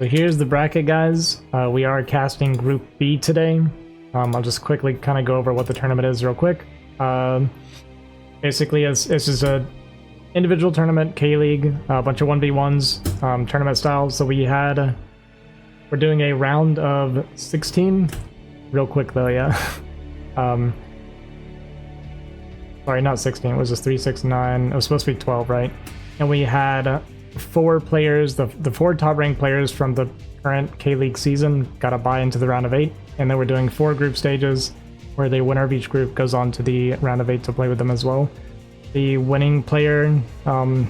So here's the bracket, guys. We are casting Group B today. I'll just quickly kind of go over what the tournament is real quick. Basically, it's just a individual tournament, K-League, a bunch of 1v1s, tournament style. So we're doing a round of 16. Real quick though, yeah. Sorry, not 16, it was just 3, 6, 9. It was supposed to be 12, right? And we had 4 players, the 4 top ranked players from the current K-League season got a bye into the round of 8. And then we're doing 4 group stages where the winner of each group goes on to the round of 8 to play with them as well. The winning player kind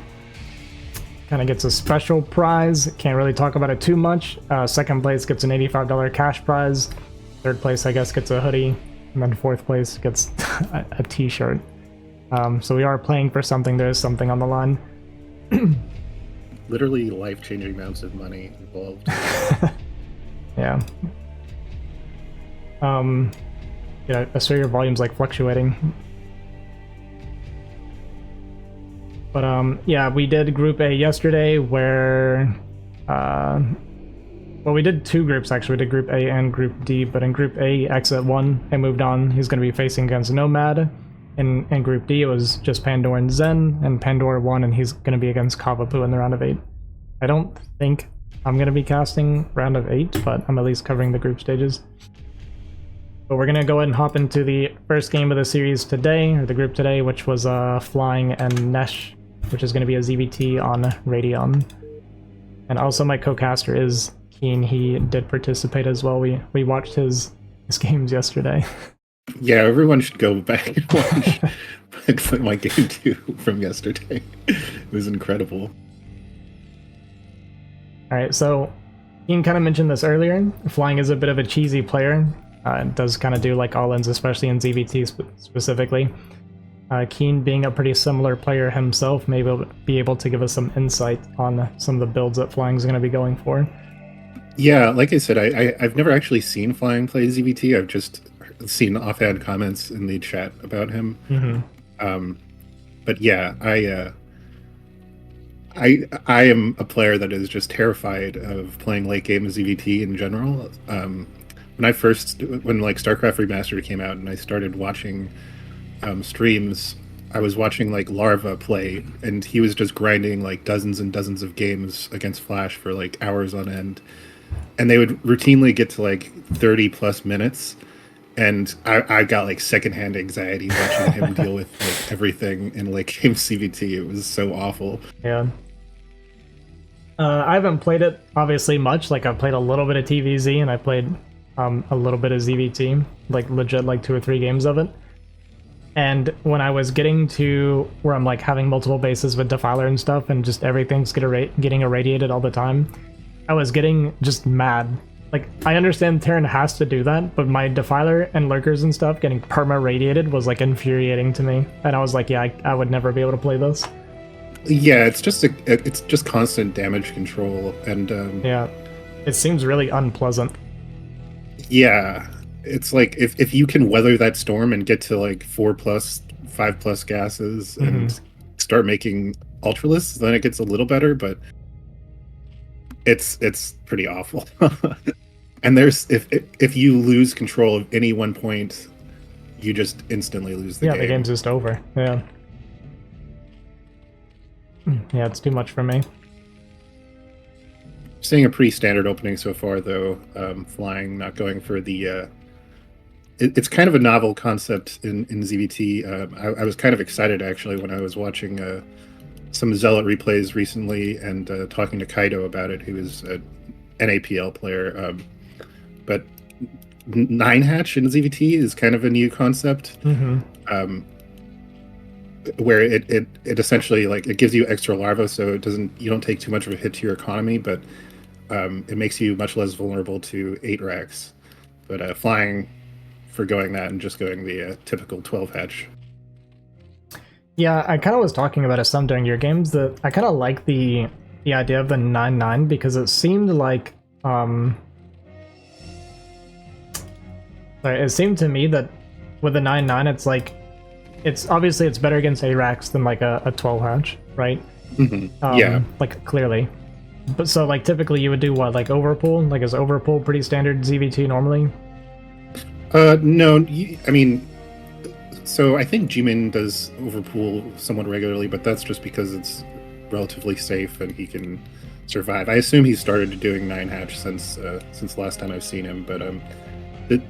of gets a special prize. Can't really talk about it too much. Second place gets an $85 cash prize. Third place, I guess, gets a hoodie. And then fourth place gets a t-shirt. So we are playing for something. There is something on the line. Literally life-changing amounts of money involved. Yeah. I saw your volume's like fluctuating. But yeah, we did Group A yesterday where well, we did 2 groups actually. We did Group A and Group D, but in Group A, Exit won and moved on. He's going to be facing against Nomad. In Group D, it was just Pandora and Zen, and Pandora won, and he's going to be against Kavapu in the round of 8. I don't think I'm going to be casting round of 8, but I'm at least covering the group stages. But we're going to go ahead and hop into the first game of the series today, or the group today, which was Flying and Nesh, which is going to be a ZVT on Radeon. And also my co-caster is Keen. He did participate as well. We watched his games yesterday. Yeah, everyone should go back and watch my game 2 from yesterday. It was incredible. Alright, so Keen kind of mentioned this earlier. Flying is a bit of a cheesy player. It does kind of do like all-ins, especially in ZVT specifically. Keen, being a pretty similar player himself, may be able to give us some insight on some of the builds that Flying is going to be going for. Yeah, like I said, I've never actually seen Flying play ZVT. I've just seen offhand comments in the chat about him. Mm-hmm. But yeah, I am a player that is just terrified of playing late game ZVT in general. When like StarCraft Remastered came out and I started watching streams, I was watching like Larva play, and he was just grinding like dozens and dozens of games against Flash for like hours on end, and they would routinely get to like 30 plus minutes, and I got like secondhand anxiety watching him deal with like everything in like game CVT. It was so awful. Yeah. I haven't played it obviously much. Like I've played a little bit of TVZ, and I played a little bit of ZVT, like legit like 2 or 3 games of it. And when I was getting to where I'm like having multiple bases with Defiler and stuff, and just everything's getting irradiated all the time, I was getting just mad. Like, I understand Terran has to do that, but my Defiler and Lurkers and stuff getting perma-radiated was like infuriating to me. And I was like, yeah, I would never be able to play this. Yeah, it's just constant damage control, and yeah, it seems really unpleasant. Yeah, it's like if you can weather that storm and get to like 4+, 5+ gases and start making Ultralisks, then it gets a little better, but it's pretty awful. And there's if you lose control of any one point, you just instantly lose the game. Yeah, the game's just over. Yeah. Yeah, it's too much for me. Seeing a pretty standard opening so far, though. Flying, not going for the... It's kind of a novel concept in ZVT. I was kind of excited, actually, when I was watching some Zealot replays recently and talking to Kaido about it, who is an NAPL player. But 9-hatch in ZVT is kind of a new concept. Where it essentially like it gives you extra larva, so you don't take too much of a hit to your economy, but it makes you much less vulnerable to 8 racks. But Flying forgoing that and just going the typical 12-hatch. Yeah, I kind of was talking about it some during your games. That I kind of like the idea of the 9/9 because it seemed like it seemed to me that with the 9/9, it's like it's better against ARAX than like a 12-hatch, right? Yeah, like clearly. But so like typically you would do what, like overpull? Like is overpull pretty standard ZVT normally? No, I mean, so I think Jimin does overpool somewhat regularly, but that's just because it's relatively safe and he can survive. I assume he started doing 9 hatch since last time I've seen him, but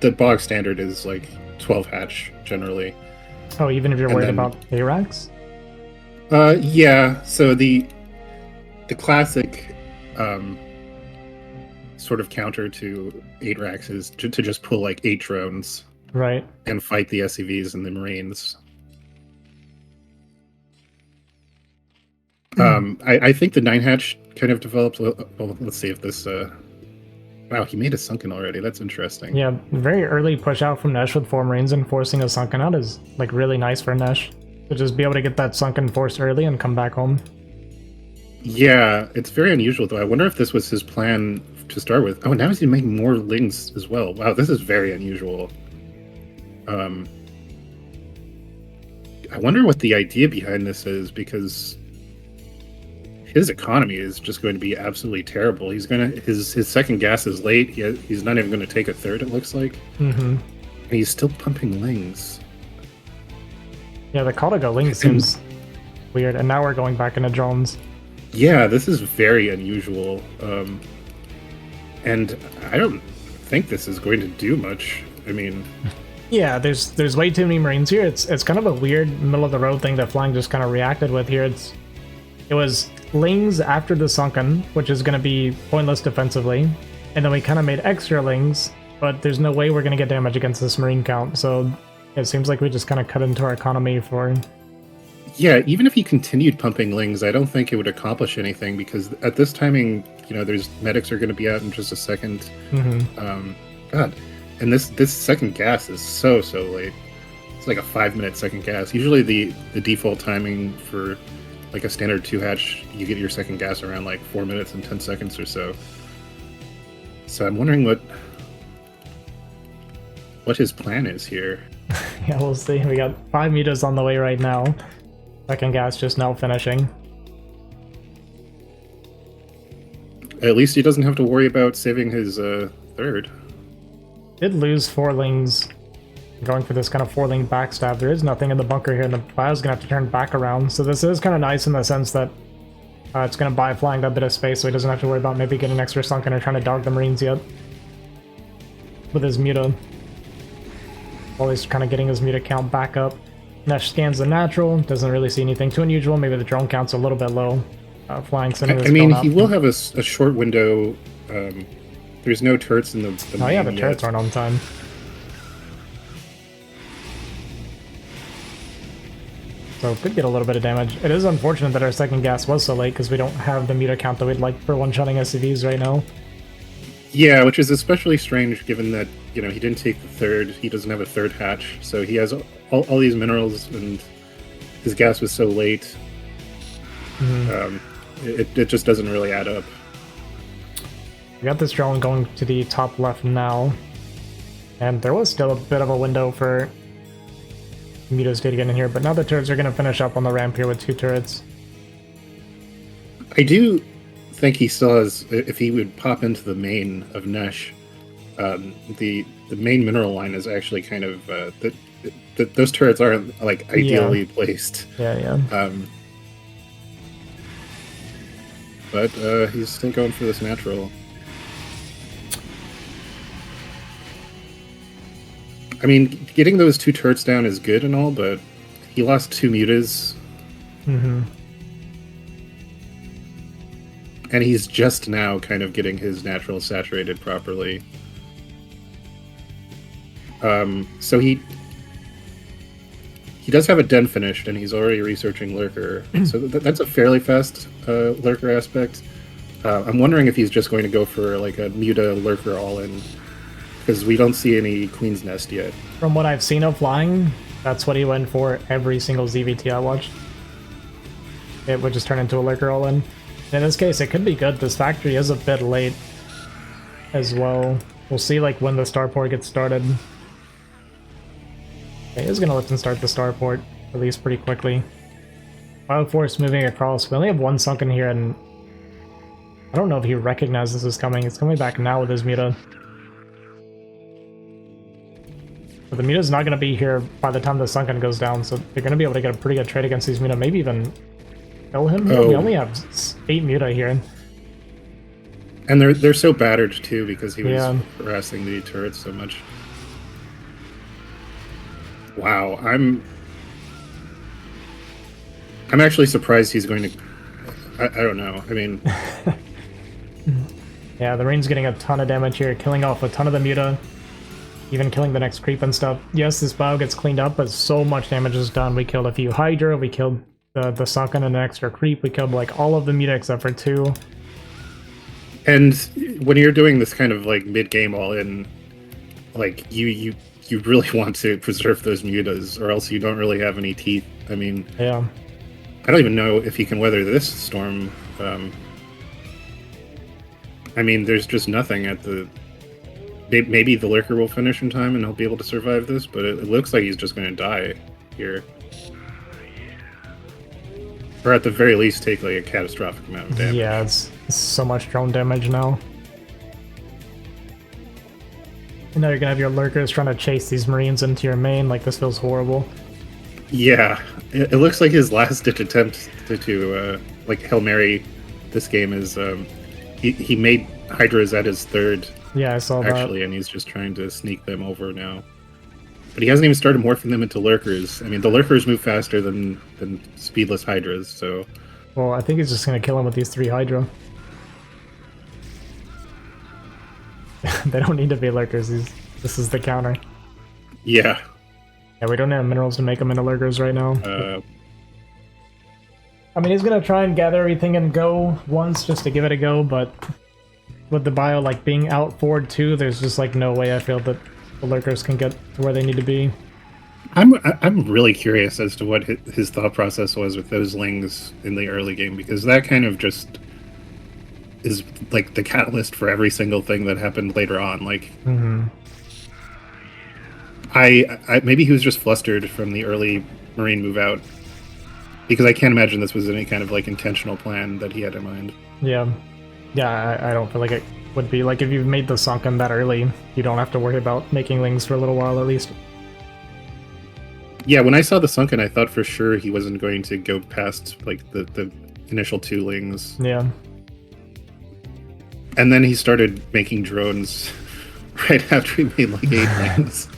the bog standard is like 12 hatch generally. Oh, even if you're worried about ARAX? Yeah. So the classic sort of counter to 8 racks is to just pull like 8 drones, right, and fight the SCVs and the Marines. I think the 9 hatch kind of developed. Well, let's see if this. Wow, he made a sunken already. That's interesting. Yeah, very early push out from Nesh with 4 Marines and forcing a sunken out is like really nice for Nesh to just be able to get that sunken forced early and come back home. Yeah, it's very unusual though. I wonder if this was his plan to start with. Oh, now he's making more Lings as well. Wow, this is very unusual. I wonder what the idea behind this is, because his economy is just going to be absolutely terrible. He's gonna his second gas is late. He's not even going to take a third. It looks like. Mm-hmm. And he's still pumping Lings. Yeah, the call to go Ling seems weird, and now we're going back into drones. Yeah, this is very unusual, and I don't think this is going to do much. I mean, yeah, there's way too many Marines here. It's kind of a weird middle of the road thing that Flying just kind of reacted with here. It was Lings after the sunken, which is going to be pointless defensively, and then we kind of made extra Lings, but there's no way we're going to get damage against this Marine count. So it seems like we just kind of cut into our economy for. Yeah, even if he continued pumping Lings, I don't think it would accomplish anything, because at this timing, there's medics are going to be out in just a second. Mm-hmm. God, and this second gas is so late. It's like a 5-minute second gas. Usually the default timing for like a standard 2 hatch, you get your second gas around like 4 minutes and 10 seconds or so. So I'm wondering what his plan is here. Yeah, we'll see. We got 5 meters on the way right now. Second gas just now finishing. At least he doesn't have to worry about saving his third. Did lose 4 Lings. Going for this kind of 4-Ling backstab. There is nothing in the bunker here, and the bio's gonna have to turn back around. So this is kind of nice in the sense that it's gonna buy Flying that bit of space, so he doesn't have to worry about maybe getting extra sunken or trying to dog the Marines yet. With his Muta. While he's kind of getting his Muta count back up. Nesh scans the natural, doesn't really see anything too unusual. Maybe the drone count's a little bit low. Flying Center. I mean, he will have a short window. There's no turrets in the oh yeah, the turrets aren't on time. So could get a little bit of damage. It is unfortunate that our second gas was so late, because we don't have the Muta count that we'd like for one-shotting SCVs right now. Yeah, which is especially strange given that, he didn't take the third. He doesn't have a third hatch, so he has all these minerals, and his gas was so late. Mm-hmm. It just doesn't really add up. We got this drone going to the top left now, and there was still a bit of a window for Mutas to get in here, but now the turrets are going to finish up on the ramp here with 2 turrets. I do think he still has, if he would pop into the main of Nesh, the main mineral line is actually kind of, those turrets aren't like ideally placed. Yeah. But he's still going for this natural. I mean, getting those 2 turrets down is good and all, but he lost 2 mutas. Mm-hmm. And he's just now kind of getting his natural saturated properly. So he does have a den finished, and he's already researching Lurker. So that's a fairly fast Lurker aspect. I'm wondering if he's just going to go for like a Muta Lurker all-in, because we don't see any Queen's Nest yet. From what I've seen of Flying, that's what he went for every single ZVT I watched. It would just turn into a Lurker all-in. In this case, it could be good. This factory is a bit late as well. We'll see like when the starport gets started. He is going to lift and start the starport, at least pretty quickly. Bioforce moving across. We only have 1 sunken here, and I don't know if he recognizes this coming. It's coming back now with his Muta. But the Muta's not going to be here by the time the Sunken goes down, so they're going to be able to get a pretty good trade against these Muta. Maybe even kill him. Oh. We only have 8 Muta here. And they're so battered too because he was Yeah. harassing the turrets so much. Wow, I'm actually surprised he's going to. I don't know. I mean, Yeah, the Marine's getting a ton of damage here, killing off a ton of the Muta, even killing the next creep and stuff. Yes, this bio gets cleaned up, but so much damage is done. We killed a few Hydra, we killed the Sunken and an extra creep, we killed like all of the Muta except for 2. and when you're doing this kind of like mid-game all-in, like you really want to preserve those mutas, or else you don't really have any teeth. I mean, Yeah. I don't even know if he can weather this storm. I mean, there's just nothing at the. Maybe the Lurker will finish in time and he'll be able to survive this, but it looks like he's just going to die here. Or at the very least, take like a catastrophic amount of damage. Yeah, it's so much drone damage now. And now you're gonna have your Lurkers trying to chase these Marines into your main, like this feels horrible. Yeah, it looks like his last-ditch attempt to like Hail Mary this game is he made Hydras at his third Yeah, I saw that. actually, and he's just trying to sneak them over now. But he hasn't even started morphing them into Lurkers. I mean, the Lurkers move faster than speedless Hydras, so Well, I think he's just gonna kill him with these 3 Hydra. They don't need to be Lurkers, this is the counter. yeah. Yeah, we don't have minerals to make them into Lurkers right now. Uh, I mean, he's gonna try and gather everything and go once just to give it a go, but with the bio like being out forward too, there's just like no way I feel that the Lurkers can get to where they need to be. I'm really curious as to what his thought process was with those Lings in the early game, because that kind of just is like the catalyst for every single thing that happened later on. Like, I maybe he was just flustered from the early Marine move out, because I can't imagine this was any kind of like intentional plan that he had in mind. Yeah. Yeah, I don't feel like it would be. Like, if you've made the Sunken that early, you don't have to worry about making Lings for a little while at least. Yeah, when I saw the Sunken, I thought for sure he wasn't going to go past like the initial 2 Lings. Yeah. And then he started making drones right after he made like 8 Lings.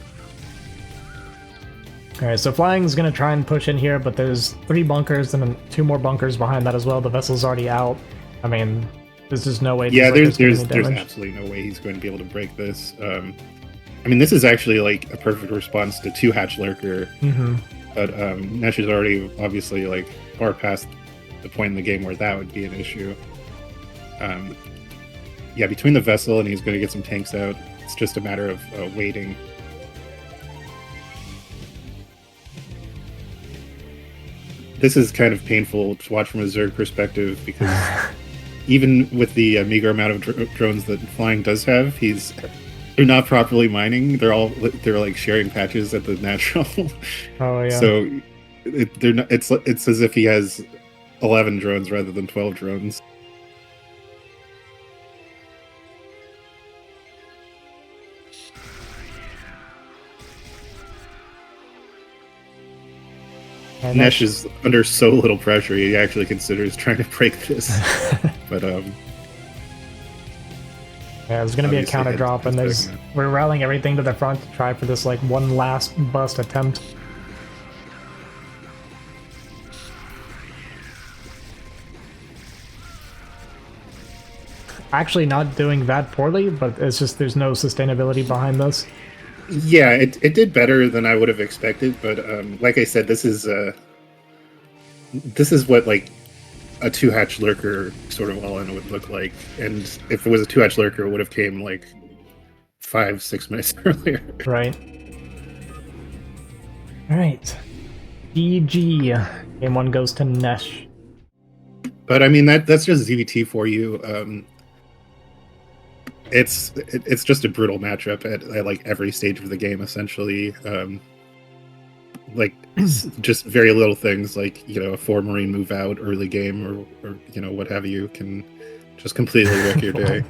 Alright, so Flying's gonna try and push in here, but there's 3 bunkers and then 2 more bunkers behind that as well. The vessel's already out. I mean, there's just no way. Yeah, these there's Lurkers can do any damage. absolutely no way he's going to be able to break this. I mean, this is actually like a perfect response to 2 Hatch Lurker, but Nesh is already obviously like far past the point in the game where that would be an issue. Yeah, between the vessel and he's going to get some tanks out, it's just a matter of waiting. This is kind of painful to watch from a Zerg perspective, because even with the meager amount of drones that Flying does have, they're not properly mining. They're like sharing patches at the natural. Oh yeah. So they're not. It's as if he has 11 drones rather than 12 drones. And Nesh is under so little pressure, he actually considers trying to break this. But yeah, there's gonna be a obviously counter it's- drop, and it's we're rallying everything to the front to try for this like one last bust attempt. Actually, not doing that poorly, but it's just there's no sustainability behind this. yeah, it did better than I would have expected. But like I said, this is what like a 2 Hatch Lurker sort of all-in would look like. And if it was a 2 Hatch Lurker, it would have came like 5-6 minutes earlier. Right. Alright. GG. Game 1 goes to Nesh. But I mean that's just ZVT for you. It's just a brutal matchup at like every stage of the game, essentially. Like just very little things like, you know, a 4 Marine move out early game or you know, what have you, can Just completely wreck your day.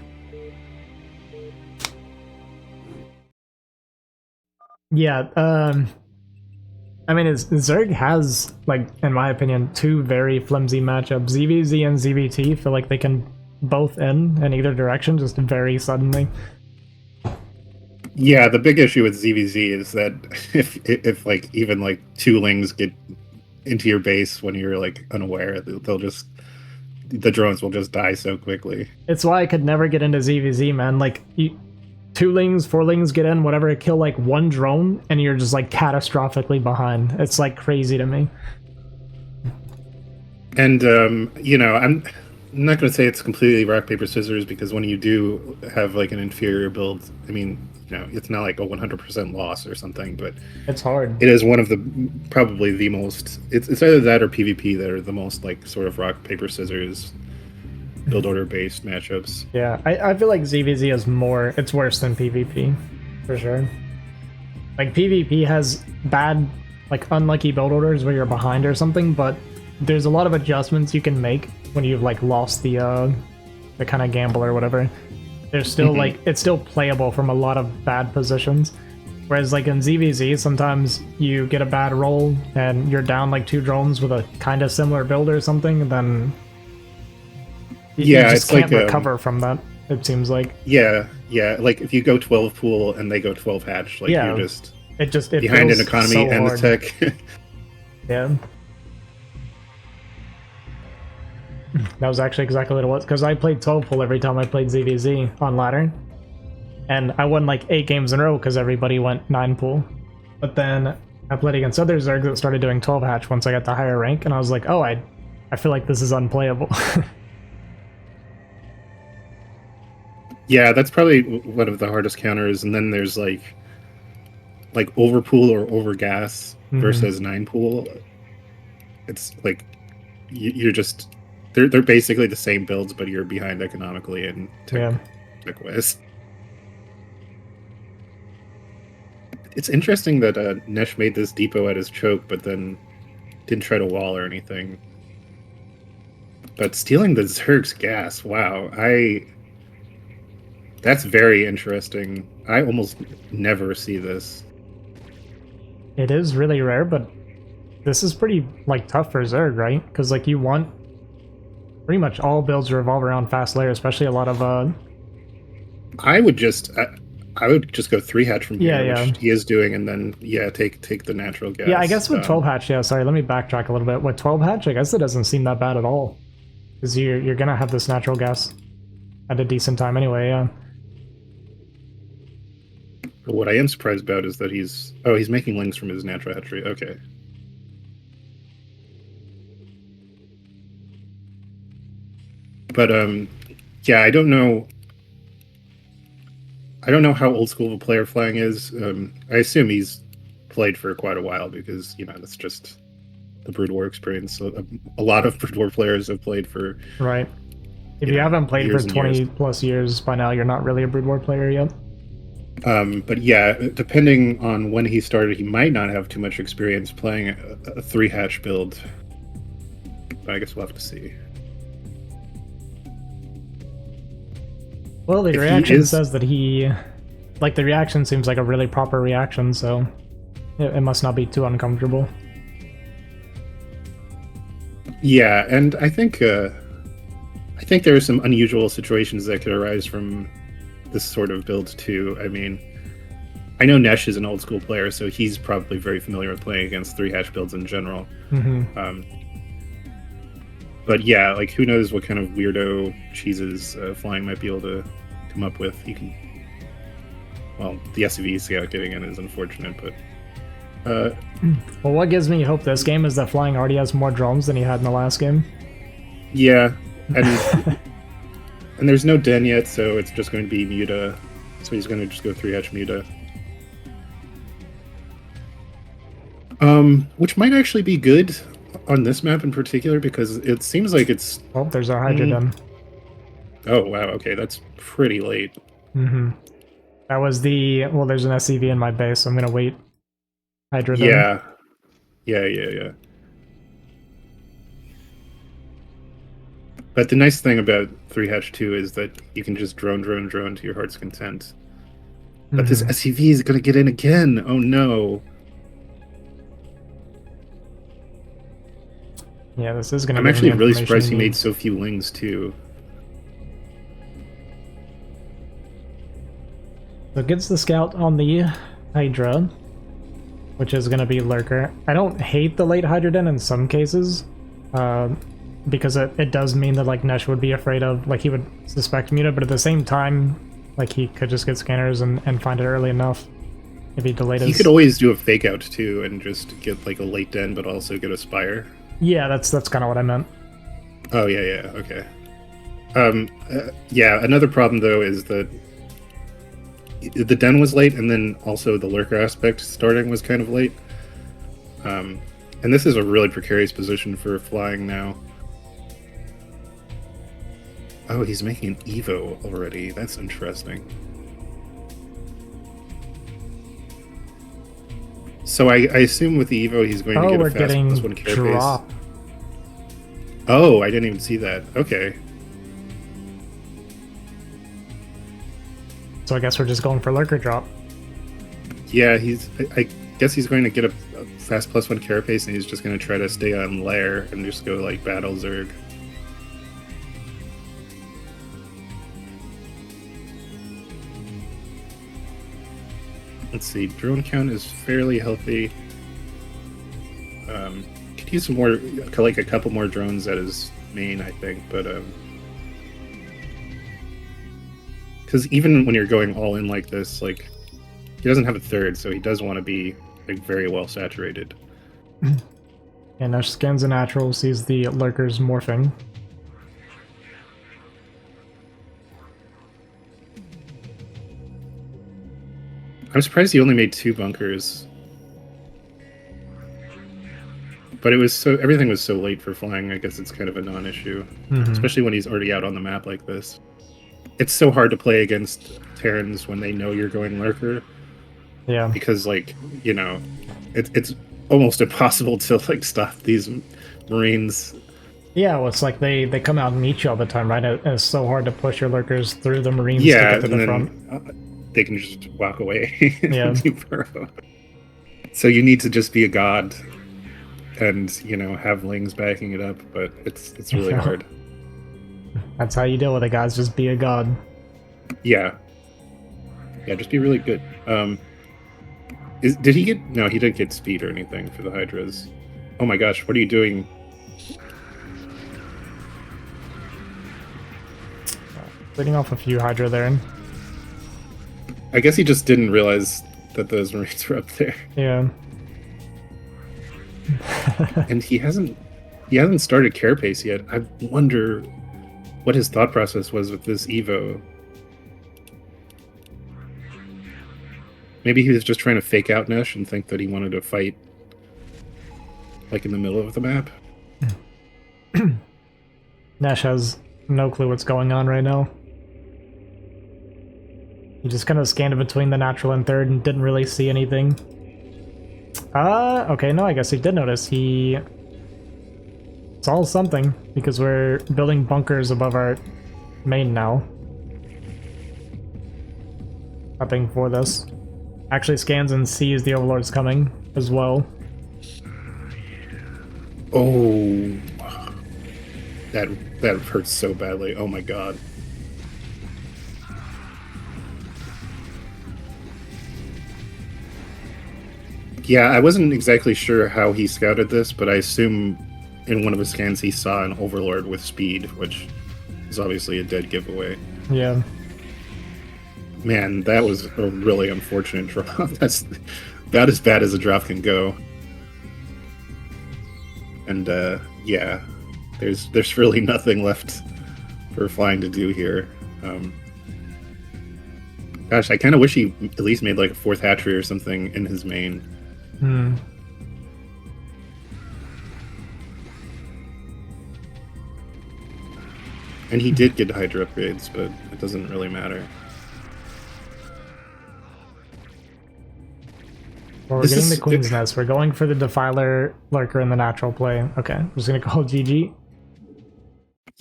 Yeah, I mean, Zerg has, like, in my opinion, two very flimsy matchups. ZVZ and ZVT feel like they can both end in either direction just very suddenly. Yeah, the big issue with ZVZ is that if like even like two lings get into your base when you're like unaware, they'll just the drones will just die so quickly. It's why I could never get into ZVZ, man. Like, two lings, four lings get in, whatever, kill like one drone, and you're just like catastrophically behind. It's like crazy to me. And you know, I'm not going to say it's completely rock paper scissors because when you do have like an inferior build, I mean, you know, it's not like a 100% loss or something, but it's hard. It is one of the probably the most. It's either that or PvP that are the most like sort of rock paper scissors build order based matchups. Yeah, I feel like ZVZ is more. It's worse than PvP, for sure. Like PvP has bad, like unlucky build orders where you're behind or something, but there's a lot of adjustments you can make when you've like lost the kind of gamble or whatever. There's still like it's still playable from a lot of bad positions. Whereas like in ZVZ, sometimes you get a bad roll and you're down like two drones with a kind of similar build or something, then you just can't like, recover from that. It seems like. Yeah, like if you go 12 pool and they go 12 hatch, like you're just it behind an economy so and hard. The tech. Yeah. That was actually exactly what it was, because I played 12 pool every time I played ZVZ on ladder. And I won like 8 games in a row because everybody went 9 pool. But then I played against other Zergs that started doing 12 hatch once I got the higher rank, and I was like, oh, I feel like this is unplayable. Yeah, that's probably one of the hardest counters. And then there's like over pool or over gas versus 9 pool. It's like you're just they're basically the same builds, but you're behind economically and tech-wise. It's interesting that Nesh made this depot at his choke, but then didn't try to wall or anything. But stealing the Zerg's gas, wow, that's very interesting. I almost never see this. It is really rare, but this is pretty like tough for Zerg, right? Because like you want pretty much all builds revolve around fast layer, especially a lot of I would just go 3 hatch from here, which he is doing, and then take the natural gas. Yeah, I guess with 12 hatch, sorry, let me backtrack a little bit. With 12 hatch, I guess it doesn't seem that bad at all, because you're gonna have this natural gas at a decent time anyway. Yeah. But what I am surprised about is that he's making lings from his natural hatchery. Okay. But yeah, I don't know how old school of a player Flying is. I assume he's played for quite a while because, you know, that's just the Brood War experience. So a lot of Brood War players have played for... Right. If you haven't played for 20 plus years by now, you're not really a Brood War player yet. But yeah, depending on when he started, he might not have too much experience playing a 3 hatch build. But I guess we'll have to see. Well, the reaction says that the reaction seems like a really proper reaction, so it must not be too uncomfortable. Yeah, and I think there are some unusual situations that could arise from this sort of build too. I mean, I know Nesh is an old school player, so he's probably very familiar with playing against 3 hatch builds in general. But yeah, like who knows what kind of weirdo cheeses Flying might be able to come up with. He can. Well, the SCV scout getting in is unfortunate, but. Well, what gives me hope this game is that Flying already has more drones than he had in the last game. Yeah, and and there's no Den yet, so it's just going to be Muta. So he's going to just go 3 hatch Muta. Which might actually be good on this map in particular, because it seems like it's... Oh, there's our Hydra Den. Oh, wow, okay, that's pretty late. That was the... Well, there's an SCV in my base, so I'm going to wait. Hydra Den. Yeah. But the nice thing about 3-2 is that you can just drone to your heart's content. But this SCV is going to get in again. Oh no. Yeah, this is going to. I'm actually really surprised he made so few lings too. So it gets the scout on the Hydra, which is going to be Lurker. I don't hate the late Hydra Den in some cases, because it does mean that like Nesh would be afraid of, like he would suspect Muta, but at the same time, like he could just get scanners and find it early enough if he delayed. He could always do a fake out too and just get like a late Den, but also get a Spire. Yeah, that's kind of what I meant. Oh yeah, okay. Yeah, another problem though is that the Den was late, and then also the Lurker aspect starting was kind of late. And this is a really precarious position for flying now. Oh, he's making an Evo already. That's interesting. So I assume with the Evo he's going to get a fast +1 carapace. Oh, I didn't even see that. Okay. So I guess we're just going for Lurker drop. Yeah, I guess he's going to get a fast +1 carapace, and he's just going to try to stay on lair and just go like battle Zerg. Let's see, drone count is fairly healthy. Could use some more, like a couple more drones at his main, I think, but because even when you're going all in like this, like he doesn't have a third, so he does want to be like very well saturated. And Nesh scans a natural, sees the Lurkers morphing. I'm surprised he only made 2 bunkers. But it was everything was so late for flying, I guess it's kind of a non-issue. Especially when he's already out on the map like this. It's so hard to play against Terrans when they know you're going Lurker. Yeah. Because, like, you know, it's almost impossible to, like, stop these Marines. Yeah, well, it's like they come out and meet you all the time, right? It's so hard to push your Lurkers through the Marines to get to the front. They can just walk away. Yeah. So you need to just be a god and, you know, have lings backing it up, but it's really hard. That's how you deal with it, guys. Just be a god. Yeah. Yeah, just be really good. Did he get... No, he didn't get speed or anything for the Hydras. Oh my gosh, what are you doing? Leading off a few Hydra there. I guess he just didn't realize that those Marines were up there. Yeah. And he hasn't started Carapace yet. I wonder what his thought process was with this Evo. Maybe he was just trying to fake out Nesh and think that he wanted to fight like in the middle of the map. Nesh has no clue what's going on right now. He just kind of scanned between the natural and third and didn't really see anything. Okay, no, I guess he did notice. He saw something, because we're building bunkers above our main now. Prepping for this. Actually scans and sees the Overlords coming as well. Oh, that hurts so badly. Oh my god. Yeah, I wasn't exactly sure how he scouted this, but I assume in one of his scans he saw an Overlord with speed, which is obviously a dead giveaway. Yeah. Man, that was a really unfortunate drop. That's about as bad as a drop can go. And yeah, there's really nothing left for flying to do here. Gosh, I kind of wish he at least made like a 4th hatchery or something in his main. Hmm. And he did get Hydra upgrades, but it doesn't really matter. Well, we're getting the Queen's Nest. We're going for the Defiler Lurker in the natural play. Okay, I'm just gonna call GG.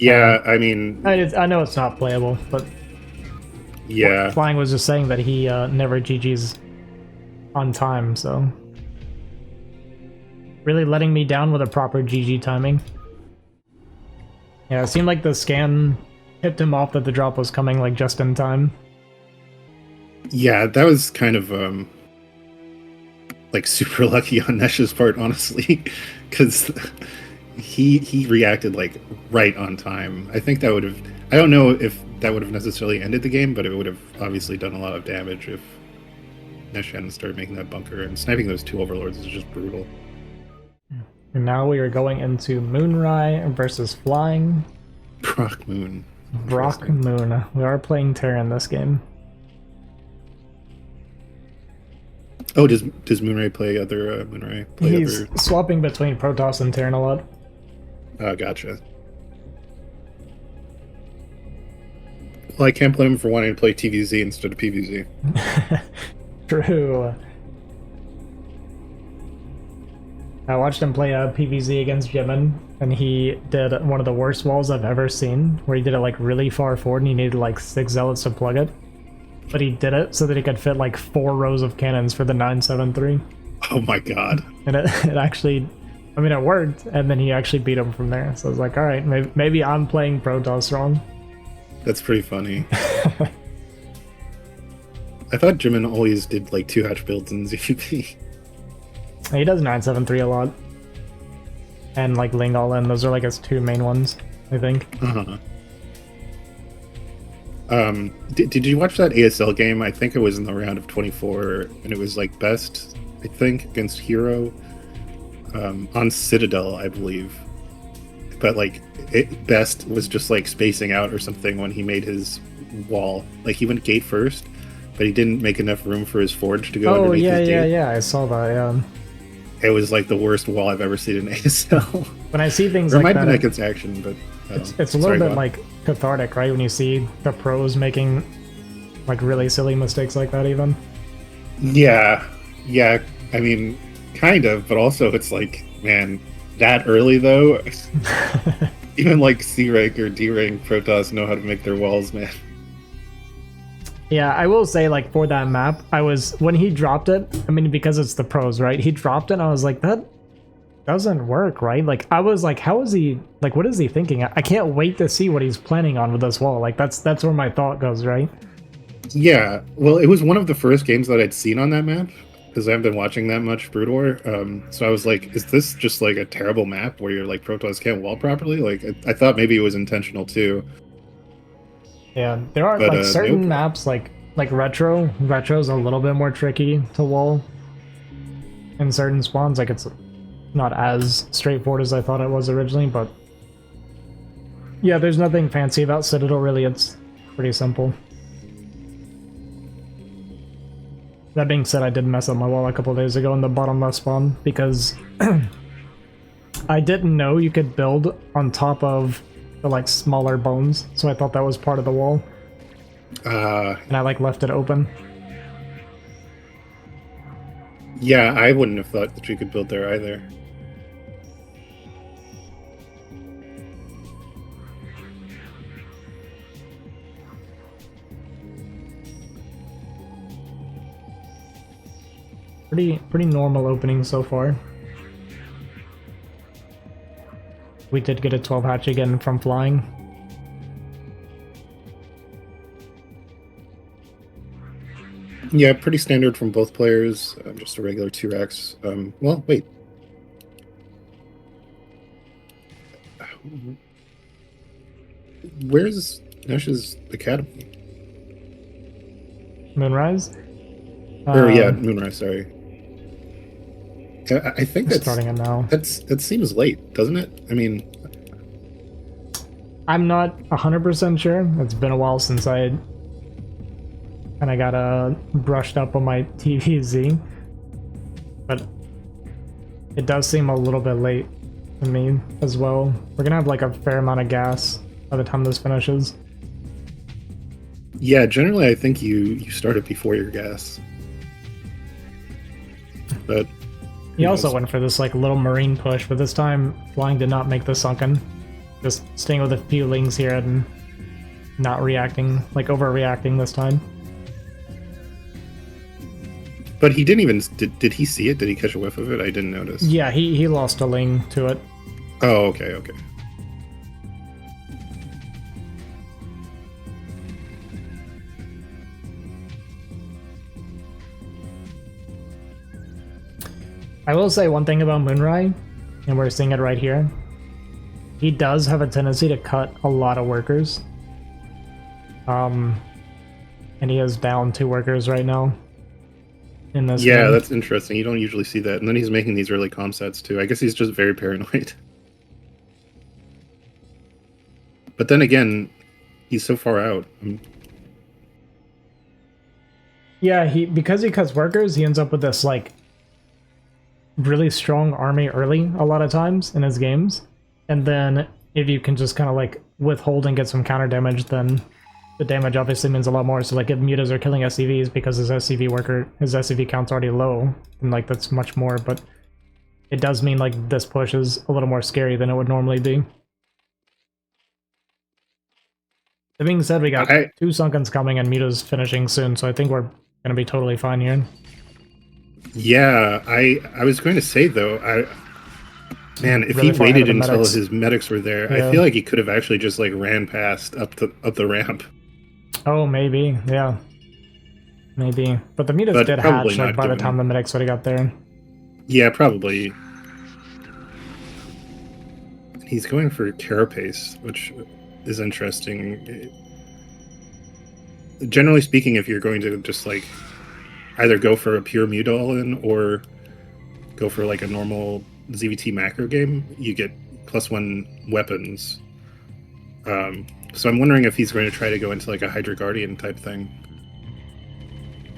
Yeah, I mean, I know it's not playable, but yeah, Flying was just saying that he never GG's on time, so really letting me down with a proper GG timing. Yeah, it seemed like the scan tipped him off that the drop was coming like just in time. yeah, that was kind of like super lucky on Nesh's part, honestly, because he reacted like right on time. I think that would have. I don't know if that would have necessarily ended the game, but it would have obviously done a lot of damage if Nesh hadn't started making that bunker, and sniping those two overlords is just brutal. And now we are going into Moonrai versus Flying. Brock Moon. Brock Moon. We are playing Terran this game. Oh, does Moonray play other Moonray? Play He's swapping between Protoss and Terran a lot. Oh, gotcha. Well, I can't blame him for wanting to play TVZ instead of PVZ. True. I watched him play PVZ against Jimin, and he did one of the worst walls I've ever seen, where he did it like really far forward and he needed like 6 zealots to plug it. But he did it so that he could fit like 4 rows of cannons for the 973. Oh my god. And it actually, I mean, it worked, and then he actually beat him from there. So I was like, alright, maybe I'm playing Protoss wrong. That's pretty funny. I thought Jimin always did like 2-hatch builds in ZVP. He does 973 a lot. And like Ling All In, those are like his 2 main ones, I think. Uh-huh. Did you watch that ASL game? I think it was in the round of 24, and it was like best, I think, against Hero on Citadel, I believe. But like best was just like spacing out or something when he made his wall. Like he went gate first, but he didn't make enough room for his forge to go underneath his gate. Yeah, I saw that, yeah. It was like the worst wall I've ever seen in ASL. When I see things or like it might that, be like its action, but it's a little bit like cathartic, right? When you see the pros making like really silly mistakes like that, even. Yeah. I mean, kind of, but also it's like, man, that early though. Even like C rank or D rank Protoss know how to make their walls, man. Yeah, I will say, like, for that map, when he dropped it, I mean, because it's the pros, right? He dropped it, and I was like, that doesn't work, right? Like, I was like, how is he, like, what is he thinking? I can't wait to see what he's planning on with this wall. Like, that's where my thought goes, right? Yeah, well, it was one of the first games that I'd seen on that map, because I haven't been watching that much Brood War. So I was like, is this just, like, a terrible map where you're, like, Protoss can't wall properly? Like, I thought maybe it was intentional, too. Yeah, there are like certain maps like Retro. Retro's a little bit more tricky to wall in certain spawns. Like it's not as straightforward as I thought it was originally, but yeah, there's nothing fancy about Citadel really. It's pretty simple. That being said, I did mess up my wall a couple days ago in the bottom left spawn because I didn't know you could build on top of the like smaller bones, so I thought that was part of the wall. And I like left it open. Yeah, I wouldn't have thought that you could build there either. Pretty normal opening so far. We did get a 12 hatch again from Flying. Yeah, pretty standard from both players. Just a regular 2-racks. Well, wait. Where's Nesh's academy? Moonrise? Yeah, Moonrise, sorry. I think that's starting it now. That seems late, doesn't it? I mean, I'm not 100% sure. It's been a while since I kind of got brushed up on my TVZ, but it does seem a little bit late to me as well. We're gonna have like a fair amount of gas by the time this finishes. Yeah, generally I think you start it before your gas, but. He also went for this like little marine push, but this time Flying did not make the sunken. Just staying with a few lings here and not reacting, like overreacting this time. But he didn't even... Did he see it? Did he catch a whiff of it? I didn't notice. Yeah, he lost a ling to it. Oh, okay, okay. I will say one thing about Moonrai, and we're seeing it right here. He does have a tendency to cut a lot of workers. And he is down 2 workers right now. In this game. That's interesting. You don't usually see that. And then he's making these early comp sets too. I guess he's just very paranoid. But then again, he's so far out. Yeah, because he cuts workers, he ends up with this like really strong army early a lot of times in his games. And then if you can just kind of like withhold and get some counter damage, then the damage obviously means a lot more. So like if mutas are killing SCVs because his SCV count's already low, and like that's much more, but it does mean like this push is a little more scary than it would normally be. That being said, we got 2 Sunkens coming and mutas finishing soon, so I think we're gonna be totally fine here. Yeah, I was going to say though, man, if he waited until his medics were there, I feel like he could have actually just like ran past up the ramp. Oh, maybe, yeah. Maybe. But the mutas did hatch like, by the time the medics would have got there. Yeah, probably. He's going for Carapace, which is interesting. Generally speaking, if you're going to just like either go for a pure muta all-in or go for like a normal ZVT macro game, you get +1 weapons. So I'm wondering if he's going to try to go into like a Hydra Guardian type thing.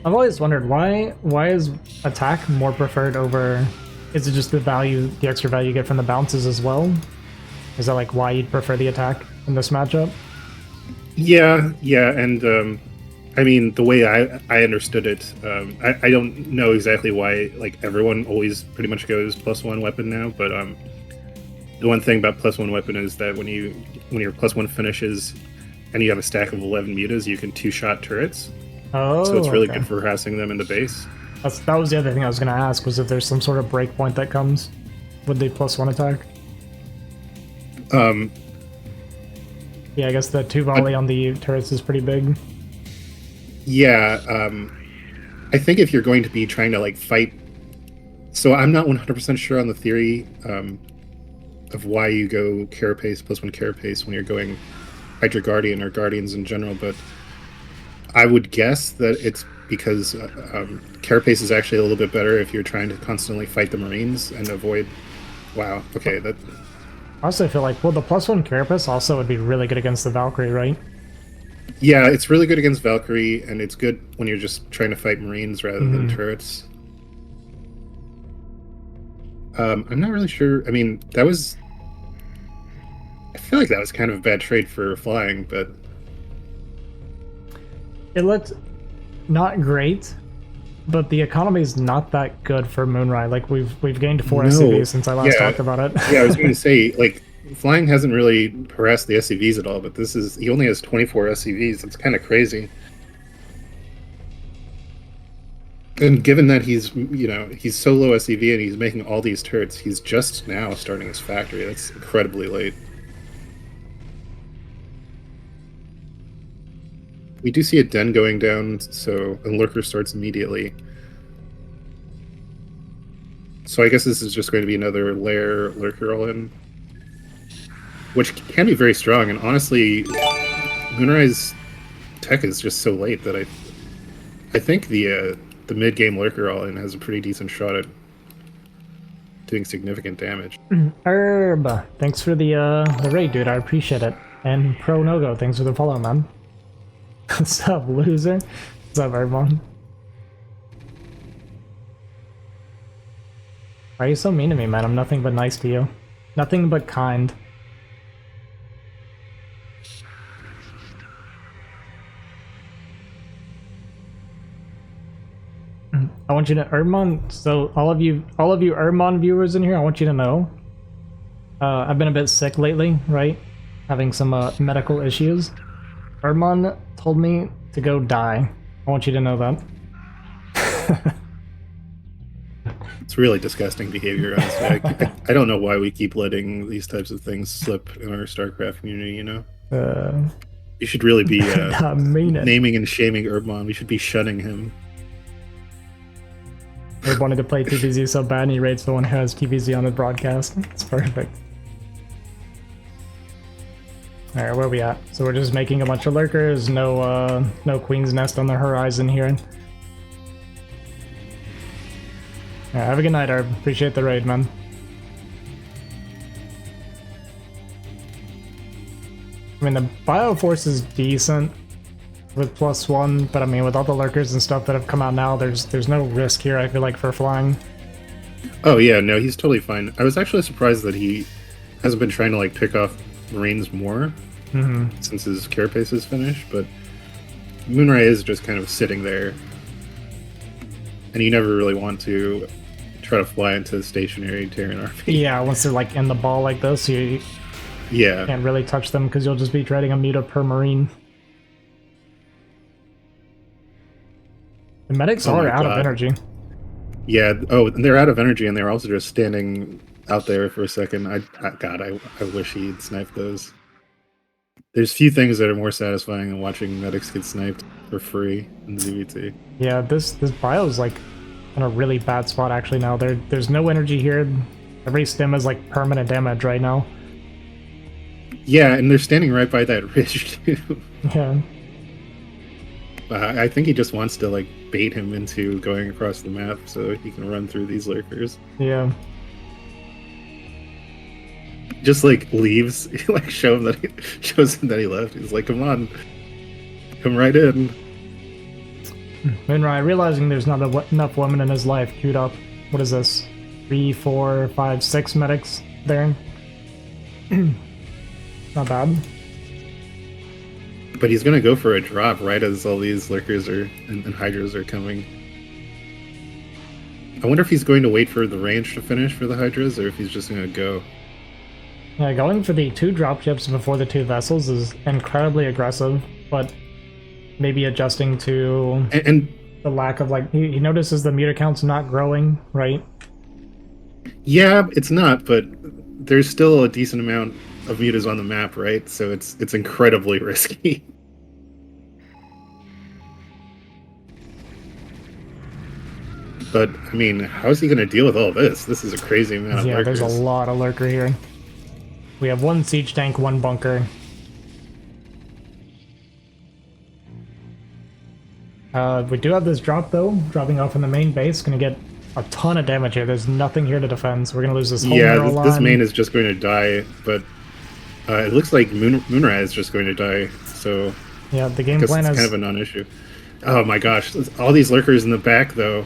I've always wondered why is attack more preferred over... Is it just the extra value you get from the bounces as well? Is that like why you'd prefer the attack in this matchup? Yeah, and I mean, the way I understood it, I don't know exactly why like everyone always pretty much goes +1 weapon now, but the one thing about +1 weapon is that when your +1 finishes and you have a stack of 11 mutas, you can 2-shot turrets. Oh, so it's really good for harassing them in the base. That was the other thing I was going to ask, was if there's some sort of breakpoint that comes with the +1 attack. Yeah, I guess the 2 volley on the turrets is pretty big. Yeah, I think if you're going to be trying to like fight, so I'm not 100% sure on the theory of why you go Carapace +1 Carapace when you're going Hydra Guardian or Guardians in general, but I would guess that it's because Carapace is actually a little bit better if you're trying to constantly fight the Marines and avoid... Wow, okay, that... I also feel like, well, the +1 Carapace also would be really good against the Valkyrie, right? Yeah, it's really good against Valkyrie, and it's good when you're just trying to fight Marines rather than turrets. I'm not really sure. I mean, that was... I feel like that was kind of a bad trade for flying, but... It looked not great, but the economy is not that good for Moonrai. Like, we've gained 4 SCVs since I last talked about it. Yeah, I was going to say, like, flying hasn't really harassed the SCVs at all, but he only has 24 SCVs. It's kind of crazy. And given that he's so low SCV and he's making all these turrets, he's just now starting his factory. That's incredibly late. We do see a den going down, so a lurker starts immediately. So I guess this is just going to be another lair lurker all-in, which can be very strong. And honestly, Moonrai's tech is just so late that I think the mid-game lurker all-in has a pretty decent shot at doing significant damage. Herb, thanks for the raid, dude. I appreciate it. And Pro Nogo, thanks for the follow, man. What's up, loser? What's up, everyone? Why are you so mean to me, man? I'm nothing but nice to you. Nothing but kind. I want you to, Erdmon, so all of you Erdmon viewers in here, I want you to know, I've been a bit sick lately, right? having some medical issues. Erdmon told me to go die. I want you to know that. It's really disgusting behavior, honestly. I don't know why we keep letting these types of things slip in our StarCraft community, you know? You should really be naming and shaming Erdmon. We should be shunning him. I wanted to play TVZ so bad, and he rates the one who has TVZ on the broadcast. It's perfect. Alright, where are we at? So we're just making a bunch of lurkers, no Queen's Nest on the horizon here. Alright, have a good night, Arb. Appreciate the raid, man. I mean, the Bioforce is decent with +1, but I mean, with all the lurkers and stuff that have come out now, there's no risk here, I feel like, for flying. Oh yeah, no, he's totally fine. I was actually surprised that he hasn't been trying to like pick off Marines more since his carapace is finished, but Moonray is just kind of sitting there, and you never really want to try to fly into stationary Terran RP. Yeah, once they're like in the ball like this, you can't really touch them because you'll just be trading a muta per Marine. The medics are out of energy. Yeah, and they're out of energy, and they're also just standing out there for a second. I wish he'd sniped those. There's few things that are more satisfying than watching medics get sniped for free in ZVT. Yeah, this bio's like in a really bad spot actually now. There's no energy here. Every stem is like permanent damage right now. Yeah, and they're standing right by that ridge too. Yeah. I think he just wants to like bait him into going across the map so he can run through these lurkers. Yeah. Just like leaves, like shows him that he left. He's like, "Come on, come right in." Moonray, realizing there's not enough women in his life, queued up. What is this? 3, 4, 5, 6 medics there. Not bad. But he's gonna go for a drop right as all these lurkers and hydras are coming. I wonder if he's going to wait for the range to finish for the hydras, or if he's just gonna go. Yeah, going for the 2 dropships before the 2 vessels is incredibly aggressive, but maybe adjusting to and the lack of like he notices the meter count's not growing, right? Yeah, it's not, but there's still a decent amount of mutas on the map, right? So it's incredibly risky. But I mean, how is he going to deal with all this? This is a crazy amount of lurkers. There's a lot of lurker here. We have 1 siege tank, 1 bunker. We do have this drop though, dropping off in the main base. Gonna get a ton of damage here. There's nothing here to defend, so we're gonna lose this whole line. This main is just going to die, but it looks like Moonray is just going to die, so yeah, the game plan is kind of a non-issue. Oh my gosh, all these lurkers in the back though.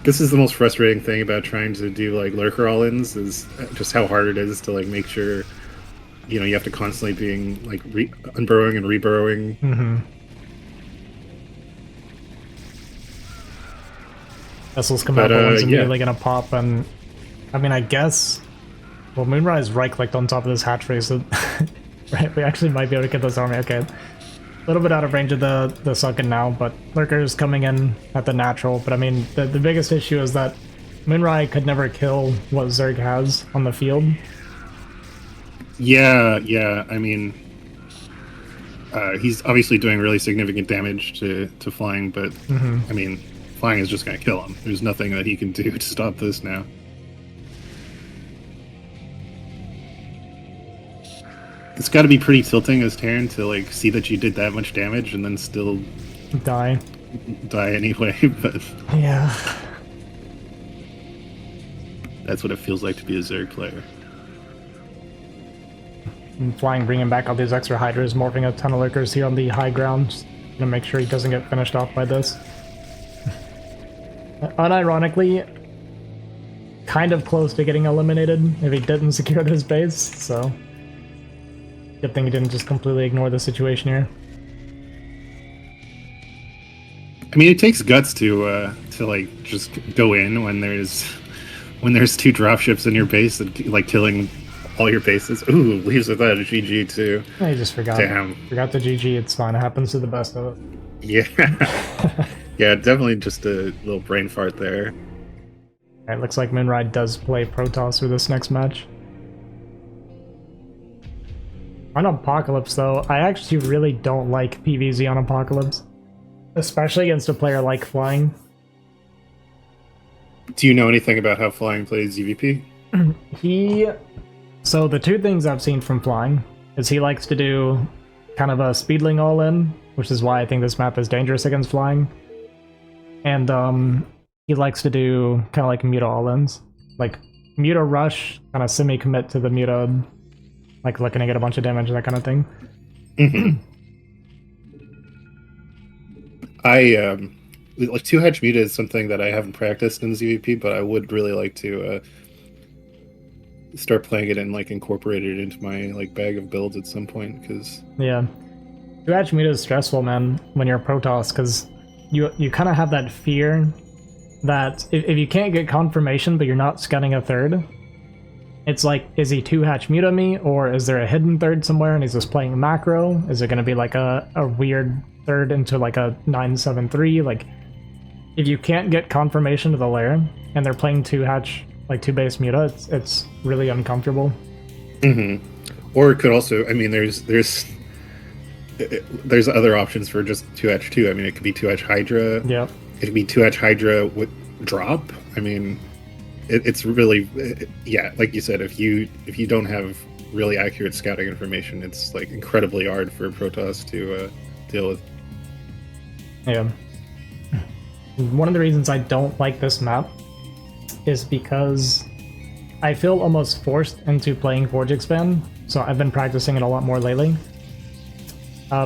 This is the most frustrating thing about trying to do like lurker all-ins, is just how hard it is to like make sure, you know, you have to constantly being like unburrowing and reburrowing. Vessels come out, but one's immediately gonna pop, and I mean, I guess. Well, Moonrise right-clicked on top of this hatchery, so right, we actually might be able to get this army. Okay, a little bit out of range of the sunken now, but lurkers coming in at the natural. But I mean, the biggest issue is that Moonrise could never kill what Zerg has on the field. Yeah. I mean, he's obviously doing really significant damage to flying, but I mean, flying is just going to kill him. There's nothing that he can do to stop this now. It's got to be pretty tilting as Terran to like see that you did that much damage and then still die anyway. But yeah, that's what it feels like to be a Zerg player. And flying, bringing back all these extra hydras, morphing a ton of lurkers here on the high ground, just gonna make sure he doesn't get finished off by this. Unironically, kind of close to getting eliminated if he didn't secure this base, so good thing he didn't just completely ignore the situation here. I mean, it takes guts to like just go in when there's 2 dropships in your base and like killing all your bases. Ooh, leaves without a GG too. I just forgot. Damn. Forgot the GG. It's fine. It happens to the best of us. Yeah. Yeah, definitely just a little brain fart there. Alright, looks like Moonride does play Protoss for this next match. On Apocalypse, though, I actually really don't like PvZ on Apocalypse. Especially against a player like Flying. Do you know anything about how Flying plays EVP? So the two things I've seen from Flying is he likes to do kind of a Speedling all-in, which is why I think this map is dangerous against Flying. And he likes to do kind of like Muta all-ins. Like Muta Rush, kind of semi-commit to the Muta, like looking to get a bunch of damage, that kind of thing. Mm-hmm. Like 2-hatch Muta is something that I haven't practiced in ZVP, but I would really like to start playing it and like incorporate it into my like bag of builds at some point, because Yeah. 2-hatch Muta is stressful, man, when you're a Protoss, because you kind of have that fear that if you can't get confirmation but you're not scouting a third, it's like, is he 2-hatch Muta me, or is there a hidden third somewhere and he's just playing macro? Is it going to be like a weird third into like a 973? Like, if you can't get confirmation to the lair and they're playing 2-hatch, like 2-base Muta, it's really uncomfortable. Mm-hmm. Or it could also, I mean, there's other options for just 2-hatch too. I mean, it could be 2-hatch Hydra. Yeah. It could be 2-hatch Hydra with drop. I mean, it's really, yeah, like you said, if you don't have really accurate scouting information, it's like incredibly hard for Protoss to deal with. Yeah. One of the reasons I don't like this map is because I feel almost forced into playing Forge Expand, so I've been practicing it a lot more lately.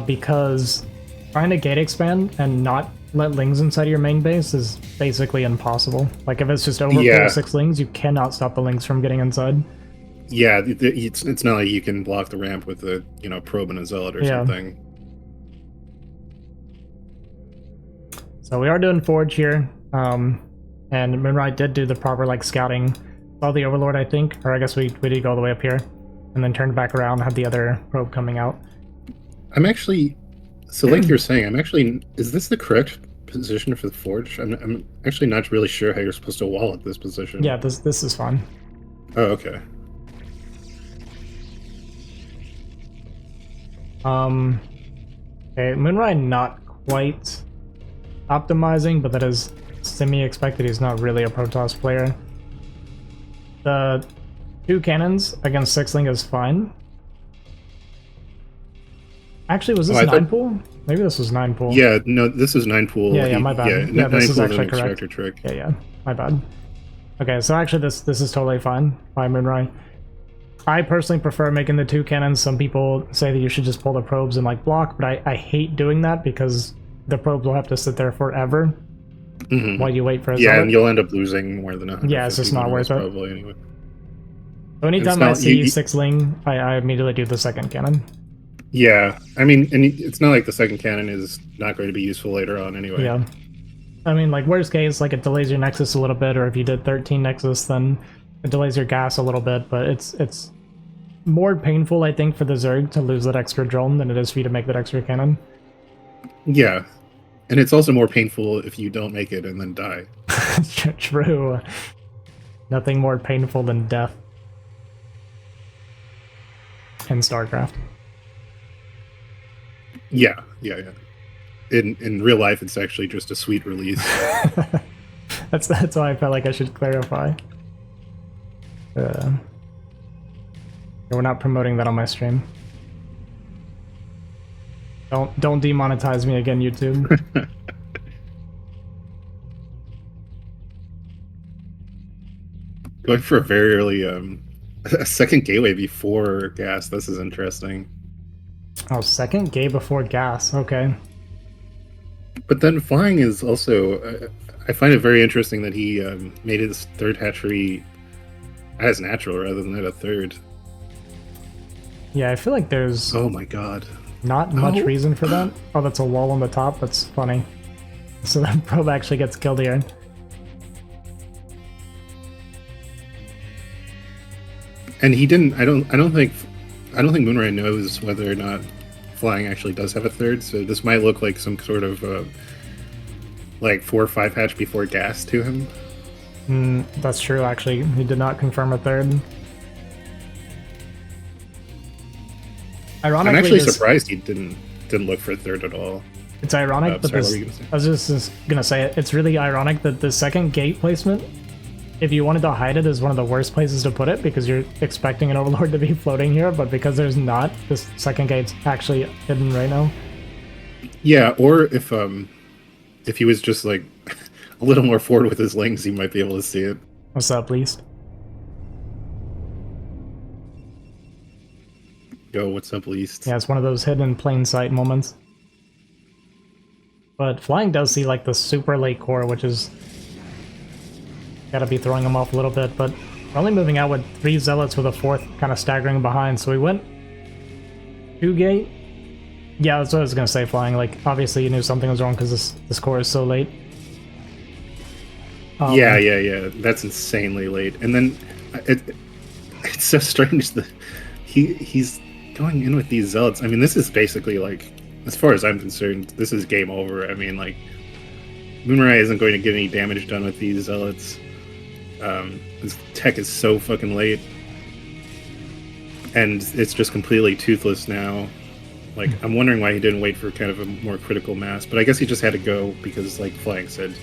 Because trying to gate expand and not let lings inside your main base is basically impossible. Like, if it's just overflow 6 lings, you cannot stop the lings from getting inside. Yeah, it's not like you can block the ramp with a probe and a zealot or something. So we are doing Forge here, and Moonride did do the proper like scouting. Saw the Overlord, I think, or I guess we did go all the way up here, and then turned back around, had the other probe coming out. I'm actually, so like you're saying, is this the correct position for the Forge? I'm actually not really sure how you're supposed to wall at this position. Yeah, this is fine. Oh, okay. Okay, Moonride not quite optimizing, but that is semi-expected. He's not really a Protoss player. The 2 cannons against 6-ling is fine. Actually, was this 9-pool? Maybe this was 9-pool. Yeah, no, this is 9-pool. Yeah, my bad. Yeah, this is actually correct. Trick. Yeah, my bad. Okay, so actually this is totally fine by Moonride. I personally prefer making the 2 cannons. Some people say that you should just pull the probes and like block, but I hate doing that because the probes will have to sit there forever while you wait for a zealot. And you'll end up losing more than 100. Yeah, it's just not worth it. Probably, anyway. So anytime I see 6-ling, I immediately do the 2nd cannon. Yeah, I mean, and it's not like the 2nd cannon is not going to be useful later on anyway. Yeah. I mean, like, worst case, like, it delays your Nexus a little bit, or if you did 13 Nexus, then it delays your gas a little bit, but it's more painful, I think, for the Zerg to lose that extra drone than it is for you to make that extra cannon. Yeah, and it's also more painful if you don't make it and then die. True. Nothing more painful than death in StarCraft. Yeah. In real life, it's actually just a sweet release. That's why I felt like I should clarify. We're not promoting that on my stream. Don't demonetize me again, YouTube. Going for a very early a 2nd gateway before gas. This is interesting. Oh, 2nd gate before gas. Okay. But then Flying is also, I find it very interesting that he made his 3rd hatchery as natural rather than at a 3rd. Yeah, I feel like there's... Oh my god. Not much reason for that. Oh, that's a wall on the top? That's funny. So that probe actually gets killed here. And he didn't. I don't think Moonray knows whether or not flying actually does have a third. So this might look like some sort of like 4 or 5 hatch before gas to him. That's true, actually. He did not confirm a third. Ironically, I'm actually surprised he didn't look for a third at all. It's ironic, but sorry, this, what were you gonna say? I was just gonna say it. It's really ironic that the second gate placement, if you wanted to hide it, is one of the worst places to put it because you're expecting an overlord to be floating here, but because there's not, this second gate's actually hidden right now. Yeah, or if he was just like a little more forward with his lings, he might be able to see it. What's up, least? Go, what's up, least? Yeah, it's one of those hidden in plain sight moments. But flying does see like the super late core, which is gotta be throwing him off a little bit, but we're only moving out with 3 zealots with a 4th kind of staggering behind, so we went 2 gate. Yeah, that's what I was gonna say, flying. Like, obviously you knew something was wrong because this core is so late. Yeah. That's insanely late. And then it's so strange that he's going in with these zealots. I mean, this is basically like, as far as I'm concerned, this is game over. I mean, like, Moonray isn't going to get any damage done with these zealots. This tech is so fucking late. And it's just completely toothless now. Like, I'm wondering why he didn't wait for kind of a more critical mass. But I guess he just had to go because, like Flying said,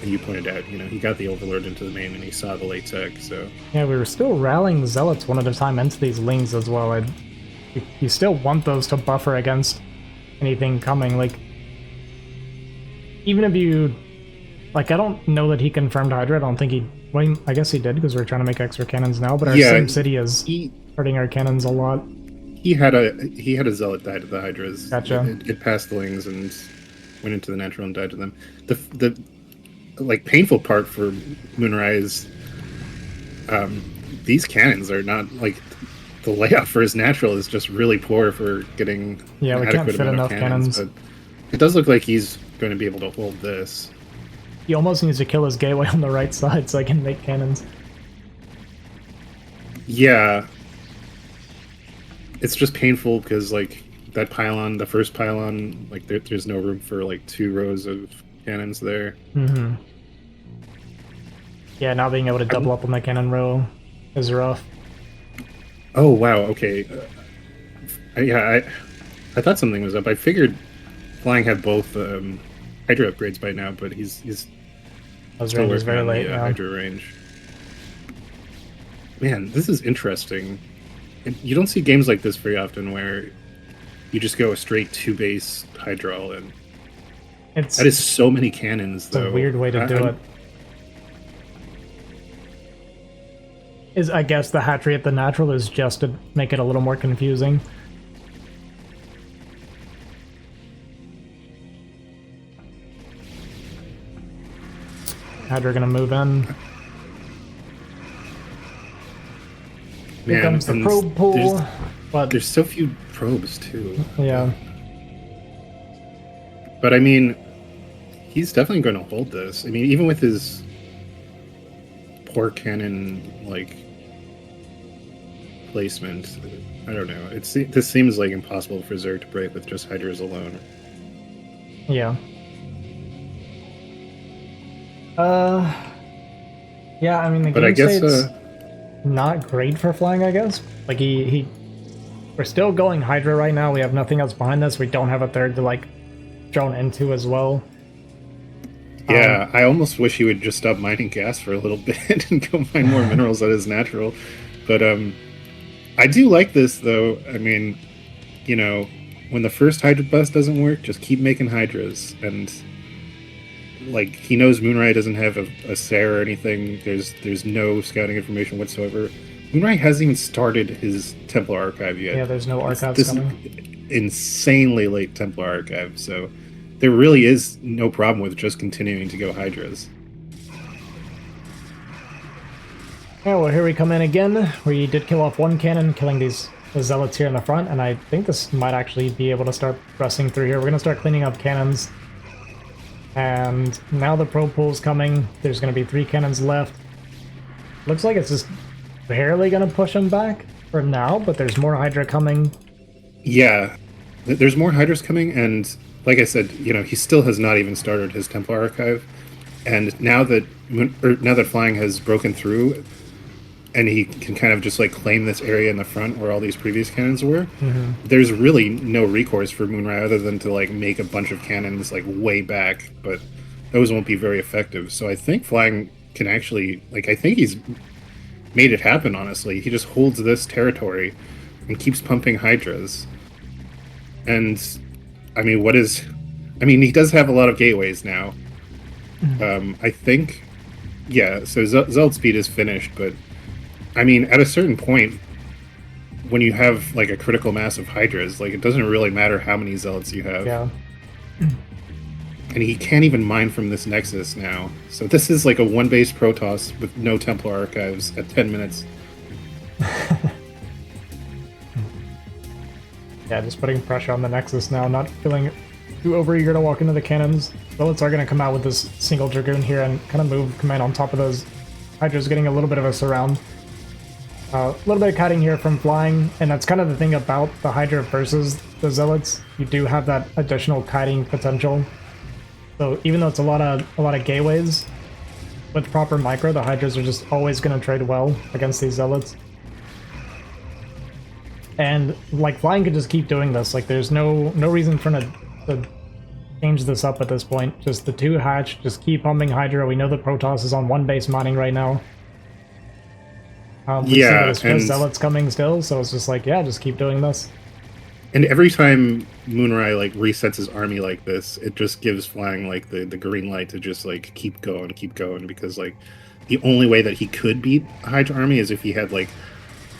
and you pointed out, you know, he got the Overlord into the main and he saw the late tech, so... Yeah, we were still rallying the zealots one at a time into these lings as well. You still want those to buffer against anything coming. Like, even if you... Like, I don't know that he confirmed Hydra. I don't think he... Well, I guess he did because we're trying to make extra cannons now, but our Sim City is hurting our cannons a lot. He had a zealot die to the Hydras. Gotcha. It passed the lings and went into the natural and died to them. The like painful part for Moonray is these cannons are not like the layout for his natural is just really poor for getting we can't fit enough cannons. But it does look like he's going to be able to hold this. He almost needs to kill his gateway on the right side so I can make cannons. Yeah. It's just painful because, like, that pylon, the first pylon, like, there's no room for, like, 2 rows of cannons there. Mm-hmm. Yeah, not being able to double up on the cannon row is rough. Oh, wow, okay. I thought something was up. I figured Flying had both Hydra upgrades by now, but he's still working very late, the Hydra range. Man, this is interesting. And you don't see games like this very often where you just go a straight 2-base Hydra all in. That is so many cannons, though. It's a weird way to do it. I guess the hatchery at the natural is just to make it a little more confusing. Hydra gonna move in. Here comes the probe pool. But there's so few probes, too. Yeah. But I mean, he's definitely going to hold this. I mean, even with his poor cannon, like, placement, I don't know. This seems like impossible for Zerg to break with just Hydras alone. Yeah. Yeah, I mean, the game state's not great for Flying, I guess. Like, we're still going Hydra right now. We have nothing else behind us. We don't have a third to, like, drone into as well. Yeah, I almost wish he would just stop mining gas for a little bit and go mine more minerals at his natural. But I do like this, though. I mean, you know, when the first Hydra bus doesn't work, just keep making Hydras. And, like, he knows Moonray doesn't have a SAR or anything. There's no scouting information whatsoever. Moonray hasn't even started his Templar archive yet. Yeah, there's no archives coming. Insanely late Templar archive, so there really is no problem with just continuing to go Hydras. Yeah, well, here we come in again. We did kill off 1 cannon, killing the zealots here in the front, and I think this might actually be able to start pressing through here. We're going to start cleaning up cannons. And now the probe pool's coming. There's going to be 3 cannons left. Looks like it's just barely gonna push him back for now, but there's more Hydra coming. Yeah, there's more Hydras coming, and like I said, he still has not even started his Templar archive. And now that Flying has broken through, and he can kind of just like claim this area in the front where all these previous cannons were, there's really no recourse for Moonrai other than to like make a bunch of cannons like way back, but those won't be very effective. So I think Flying can actually, I think he's made it happen, honestly. He just holds this territory and keeps pumping Hydras. And I mean, he does have a lot of gateways now. I think, yeah, so Zealot speed is finished, but I mean, at a certain point, when you have like a critical mass of Hydras, it doesn't really matter how many Zealots you have. Yeah. And he can't even mine from this Nexus now. So this is like a one-base Protoss with no Templar archives at 10 minutes. Yeah, just putting pressure on the Nexus now, not feeling too overeager to walk into the cannons. Zealots are going to come out with this single Dragoon here and kind of move command on top of those Hydras, getting a little bit of a surround. A little bit of kiting here from Flying, and that's kind of the thing about the Hydra versus the Zealots. You do have that additional kiting potential. So even though it's a lot of gateways, with proper micro, the Hydras are just always going to trade well against these Zealots. And Flying could just keep doing this. There's no reason for him to change this up at this point. Just the 2 hatch, just keep pumping Hydra. We know the Protoss is on 1 base mining right now. We see that there's Zealots coming still, so it's just just keep doing this. And every time Moonrai resets his army like this, it just gives Flying the green light to just keep going, because the only way that he could beat a Hydra army is if he had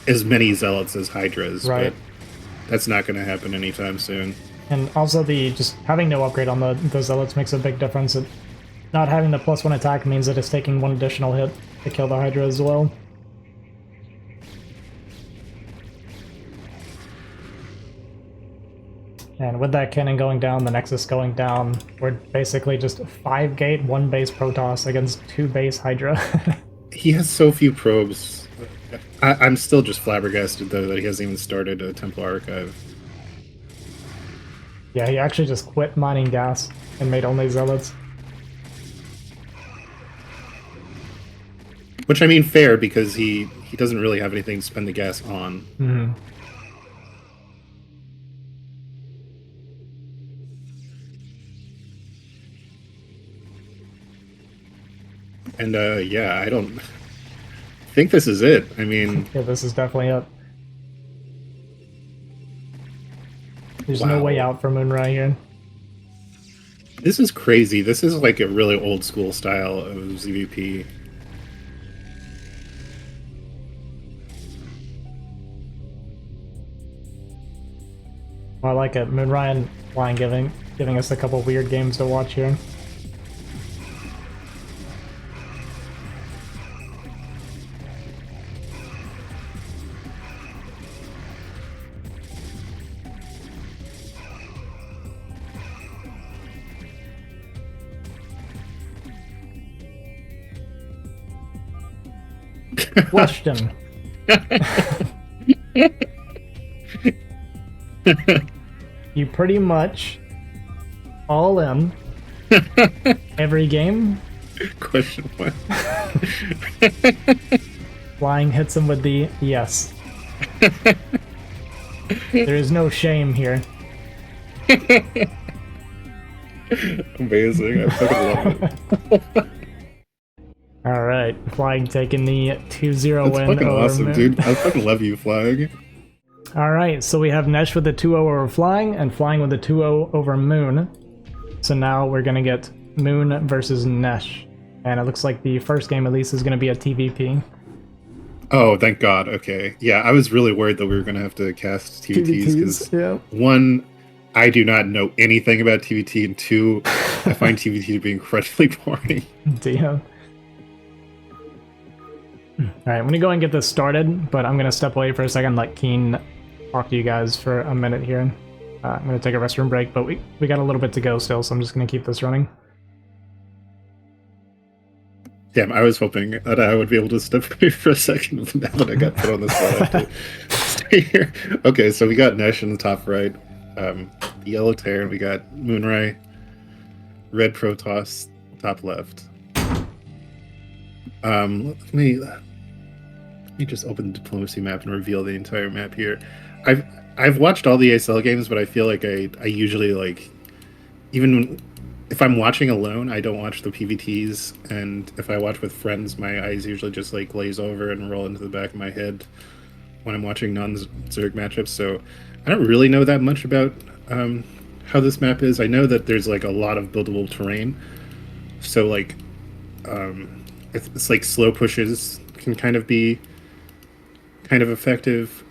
as many Zealots as Hydras, right? But that's not going to happen anytime soon. And also just having no upgrade on the Zealots makes a big difference. Not having the +1 attack means that it's taking 1 additional hit to kill the Hydra as well. And with that cannon going down, the Nexus going down, we're basically just 5 gate, 1 base Protoss against 2 base Hydra. He has so few probes. I'm still just flabbergasted, though, that he hasn't even started a Templar archive. Yeah, he actually just quit mining gas and made only Zealots. Which, I mean, fair, because he doesn't really have anything to spend the gas on. Mm-hmm. And, yeah, I don't think this is it. I mean... yeah, this is definitely it. There's no way out for Moonrai here. This is crazy. This is a really old school style of ZVP. Well, I like it. Moonrai and Flying giving us a couple weird games to watch here. Question. You pretty much all in every game? Question what? Flying hits him with the yes. There is no shame here. Amazing. I fucking love it. Alright, Flying taking the 2-0 That's win fucking over awesome, Moon. dude. I fucking love you, Flying. Alright, so we have Nesh with the 2-0 over Flying, and Flying with the 2-0 over Moon. So now we're gonna get Moon versus Nesh. And it looks like the first game at least is gonna be a TVP. Oh, thank God. Okay. Yeah, I was really worried that we were gonna have to cast TVTs, because yeah. 1, I do not know anything about TVT, and 2, I find TVT to be incredibly boring. Damn. Alright, I'm gonna go and get this started, but I'm gonna step away for a second, let Keen talk to you guys for a minute here. I'm gonna take a restroom break, but we got a little bit to go still, so I'm just gonna keep this running. Damn, I was hoping that I would be able to step away for a second, but now that I got put on the spot, I have to stay here. Okay, so we got Nesh in the top right, yellow Terran, we got Moonrai, red Protoss, top left. Let me just open the diplomacy map and reveal the entire map here. I've watched all the ASL games, but I feel like I usually like, even if I'm watching alone, I don't watch the PVTs, and if I watch with friends, my eyes usually just like glaze over and roll into the back of my head when I'm watching non-Zerg matchups. So I don't really know that much about how this map is. I know that there's like a lot of buildable terrain, so like it's like slow pushes can kind of be kind of effective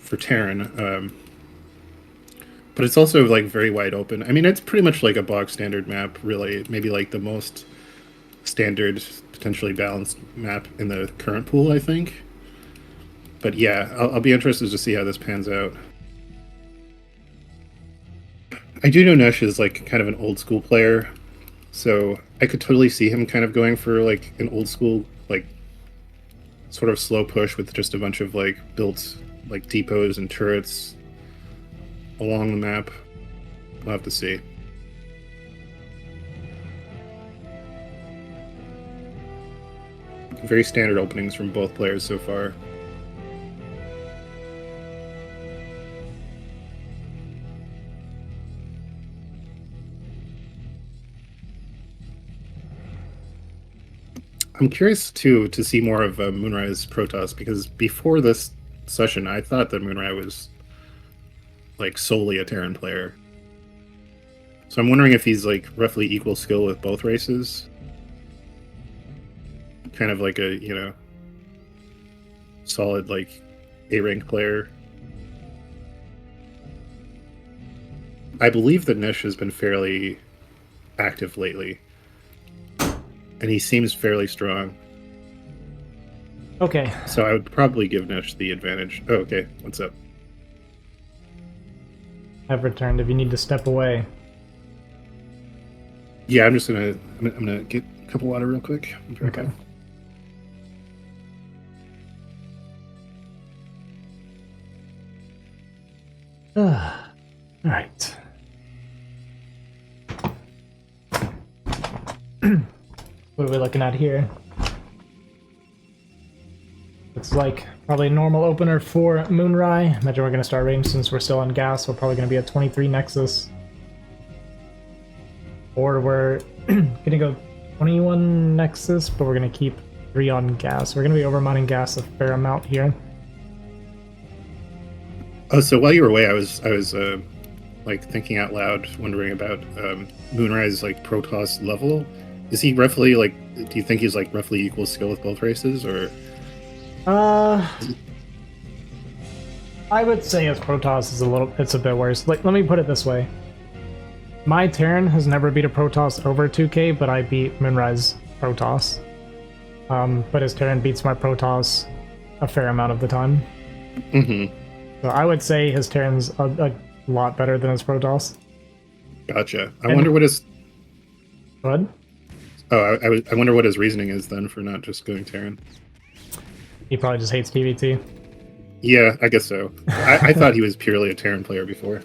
for Terran. But it's also like very wide open. I mean, it's pretty much like a box standard map, really. Maybe like the most standard, potentially balanced map in the current pool, I think. But yeah, I'll be interested to see how this pans out. I do know Nesh is like kind of an old school player, so I could totally see him kind of going for like an old school, like sort of slow push with just a bunch of like built like depots and turrets along the map. We'll have to see. Very standard openings from both players so far. I'm curious to see more of Moonrise Protoss, because before this session, I thought that Moonrise was like solely a Terran player. So I'm wondering if he's like roughly equal skill with both races. Kind of like a, you know, solid like A-rank player. I believe that Nesh has been fairly active lately, and he seems fairly strong. Okay. So I would probably give Nesh the advantage. Oh, okay. What's up? I've returned if you need to step away. Yeah, I'm gonna get a cup of water real quick. Okay. All right. What are we looking at here? Looks like probably a normal opener for Moonrai. Imagine we're going to start range since we're still on gas. We're probably going to be at 23 Nexus. Or we're going to go 21 Nexus, but we're going to keep 3 on gas. We're going to be overmining gas a fair amount here. Oh, so while you were away, I was like thinking out loud, wondering about Moonrise like Protoss level. Is he roughly like? Do you think he's like roughly equal skill with both races, or? I would say his Protoss is it's a bit worse. Like, let me put it this way. My Terran has never beat a Protoss over 2k, but I beat Moonrise Protoss. But his Terran beats my Protoss a fair amount of the time. Mm-hmm. So I would say his Terran's a lot better than his Protoss. Gotcha. I wonder what his... What? Oh, I wonder what his reasoning is then for not just going Terran. He probably just hates PvT. Yeah, I guess so. I thought he was purely a Terran player before.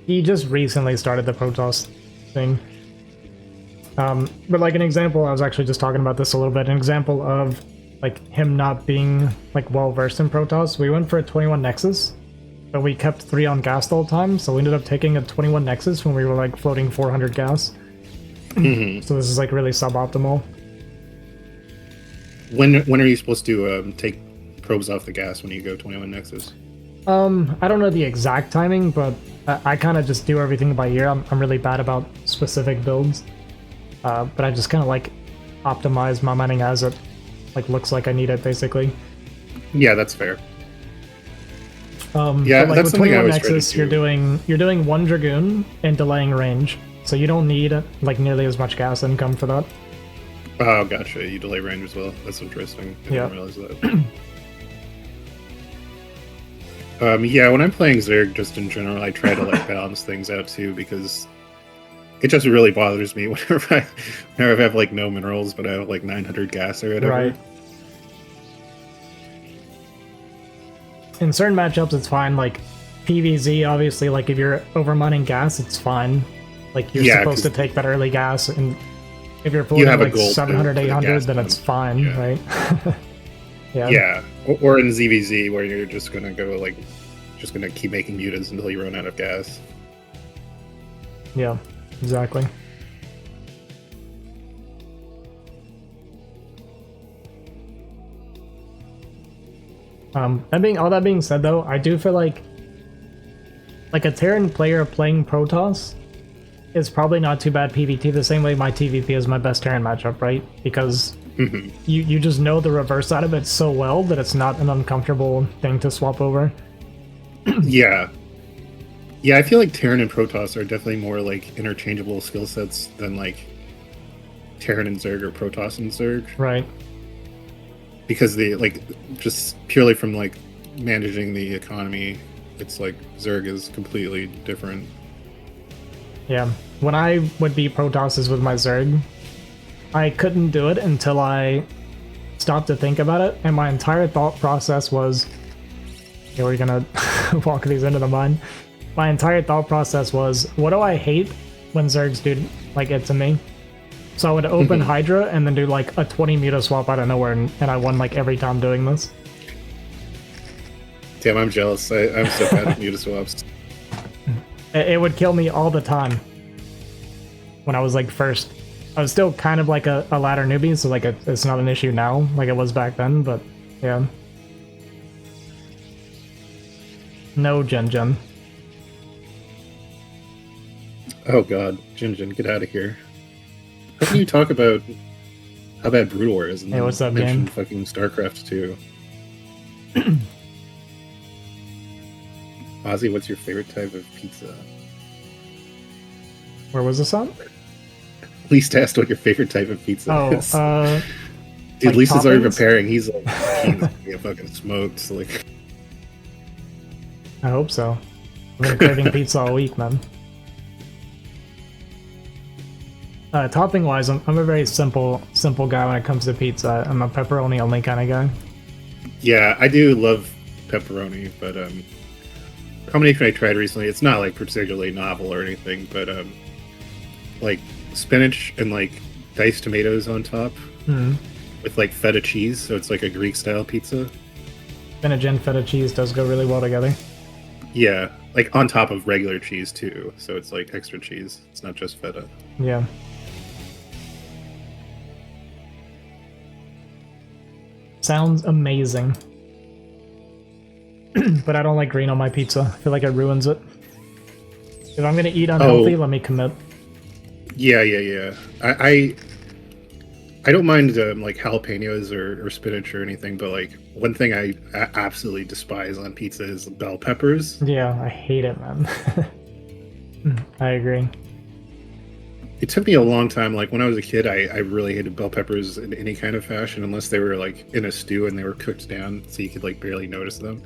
He just recently started the Protoss thing. But like an example, I was actually just talking about this a little bit. An example of like him not being like well versed in Protoss. We went for a 21 Nexus, but we kept 3 on gas the whole time. So we ended up taking a 21 Nexus when we were like floating 400 gas. Mm-hmm. So this is like really suboptimal. When are you supposed to take probes off the gas when you go 21 Nexus? I don't know the exact timing, but I kind of just do everything by ear. I'm really bad about specific builds, but I just kind of like optimize my mining as it like looks like I need it, basically. Yeah, that's fair. Yeah, like that's with 21 Nexus, you're doing 1 Dragoon and delaying range, so you don't need like nearly as much gas income for that. Oh, gotcha. You delay range as well. That's interesting. I didn't realize that. Yeah, when I'm playing Zerg, just in general, I try to like balance things out too, because it just really bothers me whenever I have like no minerals, but I have like 900 gas or whatever. Right. In certain matchups, it's fine. Like PvZ, obviously, like if you're overmining gas, it's fine. Like you're supposed to take that early gas, and if you're pulling like 700, 800, then it's fine, right? Yeah. Yeah. Or in ZVZ, where you're just gonna go like, just gonna keep making mutas until you run out of gas. Yeah, exactly. All that being said, though, I do feel like a Terran player playing Protoss is probably not too bad PvT. The same way my TVP is my best Terran matchup, right? Because you just know the reverse side of it so well that it's not an uncomfortable thing to swap over. Yeah. Yeah, I feel like Terran and Protoss are definitely more like interchangeable skill sets than like Terran and Zerg or Protoss and Zerg. Right. Because they like just purely from like managing the economy, it's like Zerg is completely different. Yeah. When I would beat Protosses with my Zerg, I couldn't do it until I stopped to think about it, and my entire thought process was, okay, we're gonna walk these into the mine. My entire thought process was, what do I hate when Zergs do like it to me? So I would open Hydra and then do like a 20 muta swap out of nowhere, and I won like every time doing this. Damn, I'm jealous. I'm so bad at muta swaps. It would kill me all the time when I was like first. I was still kind of like a ladder newbie, so like it's not an issue now like it was back then, but yeah. No Gen. Oh god, Gen, get out of here. How can you talk about how bad Brood War is and hey, what's up, game? Fucking StarCraft 2? Ozzy, what's your favorite type of pizza? Where was this on? Least asked what your favorite type of pizza is. Dude, like Lisa's already toppings? preparing. He's like, he's fucking smoked. Like, I hope so. I've been craving pizza all week, man. Topping wise, I'm a very simple guy when it comes to pizza. I'm a pepperoni only kind of guy. Yeah, I do love pepperoni, but combination I tried recently, it's not like particularly novel or anything, but like spinach and like diced tomatoes on top with like feta cheese, so it's like a Greek style pizza. Spinach and feta cheese does go really well together. Yeah, like on top of regular cheese too, so it's like extra cheese. It's not just feta. Yeah. Sounds amazing. But I don't like green on my pizza. I feel like it ruins it. If I'm gonna eat unhealthy, let me commit. Yeah. I don't mind like jalapenos or spinach or anything, but like one thing I absolutely despise on pizza is bell peppers. Yeah, I hate it, man. I agree. It took me a long time. Like when I was a kid, I really hated bell peppers in any kind of fashion, unless they were like in a stew and they were cooked down, so you could like barely notice them.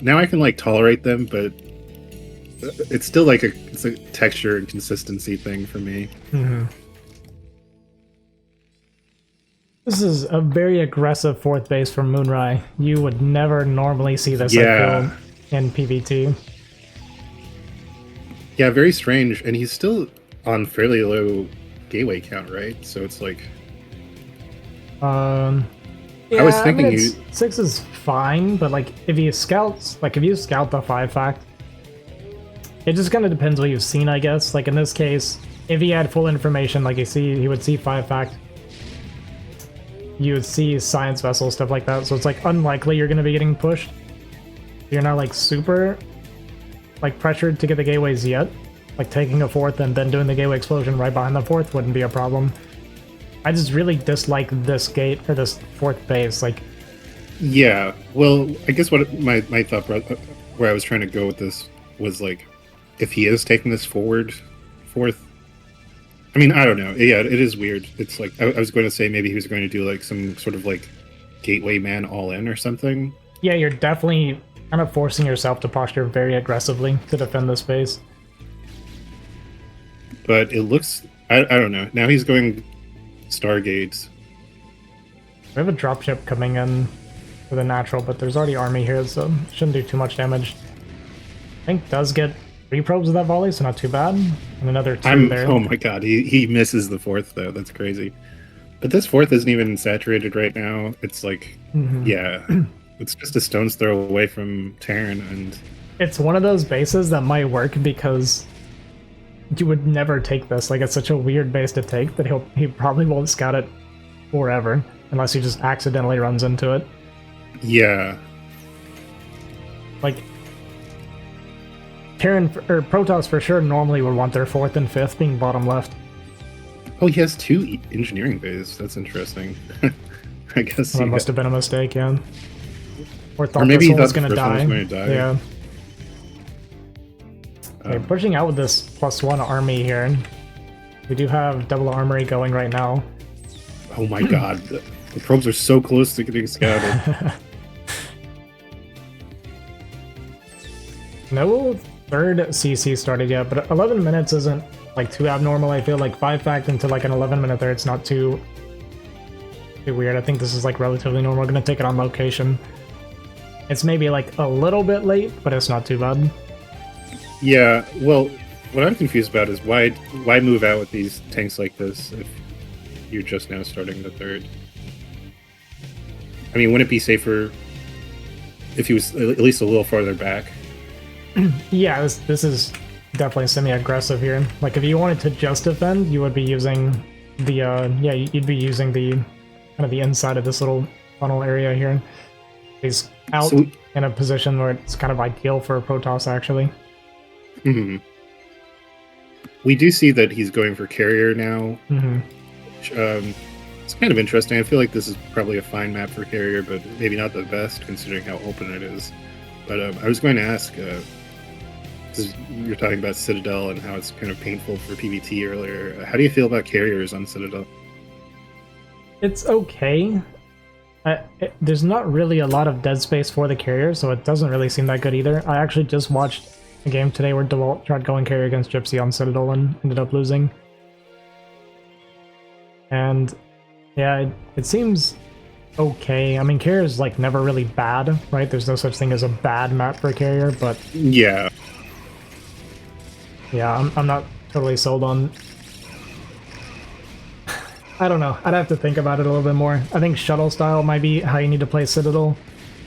Now I can like tolerate them, but it's still like it's a texture and consistency thing for me. This is a very aggressive fourth base from Moonrai. You would never normally see this I feel, in PvT. Yeah, very strange. And he's still on fairly low gateway count, right? So it's like... Yeah, I was thinking I mean, 6 is fine, but like if you scout the 5 fact, it just kind of depends what you've seen, I guess. Like in this case, if he had full information, like he would see 5 fact, you would see science vessel, stuff like that. So it's like unlikely you're going to be getting pushed. You're not like super like pressured to get the gateways yet. Like taking a 4th and then doing the gateway explosion right behind the 4th wouldn't be a problem. I just really dislike this gate or this 4th base. Like, yeah. Well, I guess what my thought where I was trying to go with this was like, if he is taking this forward 4th. I mean, I don't know. Yeah, it is weird. It's like I was going to say maybe he was going to do like some sort of like gateway man all in or something. Yeah, you're definitely kind of forcing yourself to posture very aggressively to defend this base. but it looks. I don't know. Now he's going Stargates. We have a dropship coming in for the natural, but there's already army here, so shouldn't do too much damage. I think does get 3 probes with that volley, so not too bad. And another 2 there. Oh my god, he misses the 4th though. That's crazy. But this 4th isn't even saturated right now. It's like, yeah, it's just a stone's throw away from Terran, and it's one of those bases that might work because you would never take this. Like, it's such a weird base to take that he probably won't scout it forever unless he just accidentally runs into it. Yeah. Like, Terran or Protoss for sure normally would want their 4th and 5th being bottom left. Oh, he has 2 engineering bays. That's interesting. I guess Well, that must have been a mistake, yeah. Or thought maybe this one was the going to first one die. was gonna die. Yeah. Okay, pushing out with this +1 army here. We do have double armory going right now. Oh my god, the probes are so close to getting scouted. No 3rd CC started yet, but 11 minutes isn't like too abnormal. I feel like 5 fact into like an 11-minute there, it's not too weird. I think this is like relatively normal. We're gonna take it on location. It's maybe like a little bit late, but it's not too bad. Yeah, well, what I'm confused about is why move out with these tanks like this if you're just now starting the 3rd? I mean, wouldn't it be safer if he was at least a little farther back? Yeah, this is definitely semi-aggressive here. Like, if you wanted to just defend, you would be using the yeah, you'd be using the kind of the inside of this little funnel area here. He's out in a position where it's kind of ideal for a Protoss, actually. We do see that he's going for carrier now. Which, it's kind of interesting. I feel like this is probably a fine map for carrier, but maybe not the best considering how open it is. But I was going to ask, because you were talking about Citadel and how it's kind of painful for PvT earlier. How do you feel about carriers on Citadel? It's okay. There's not really a lot of dead space for the carrier, so it doesn't really seem that good either. I actually just watched a game today where DeWalt tried going carrier against Gypsy on Citadel and ended up losing. And yeah, it seems okay. I mean, carrier is like never really bad, right? There's no such thing as a bad map for carrier, but yeah, I'm not totally sold on. I don't know. I'd have to think about it a little bit more. I think shuttle style might be how you need to play Citadel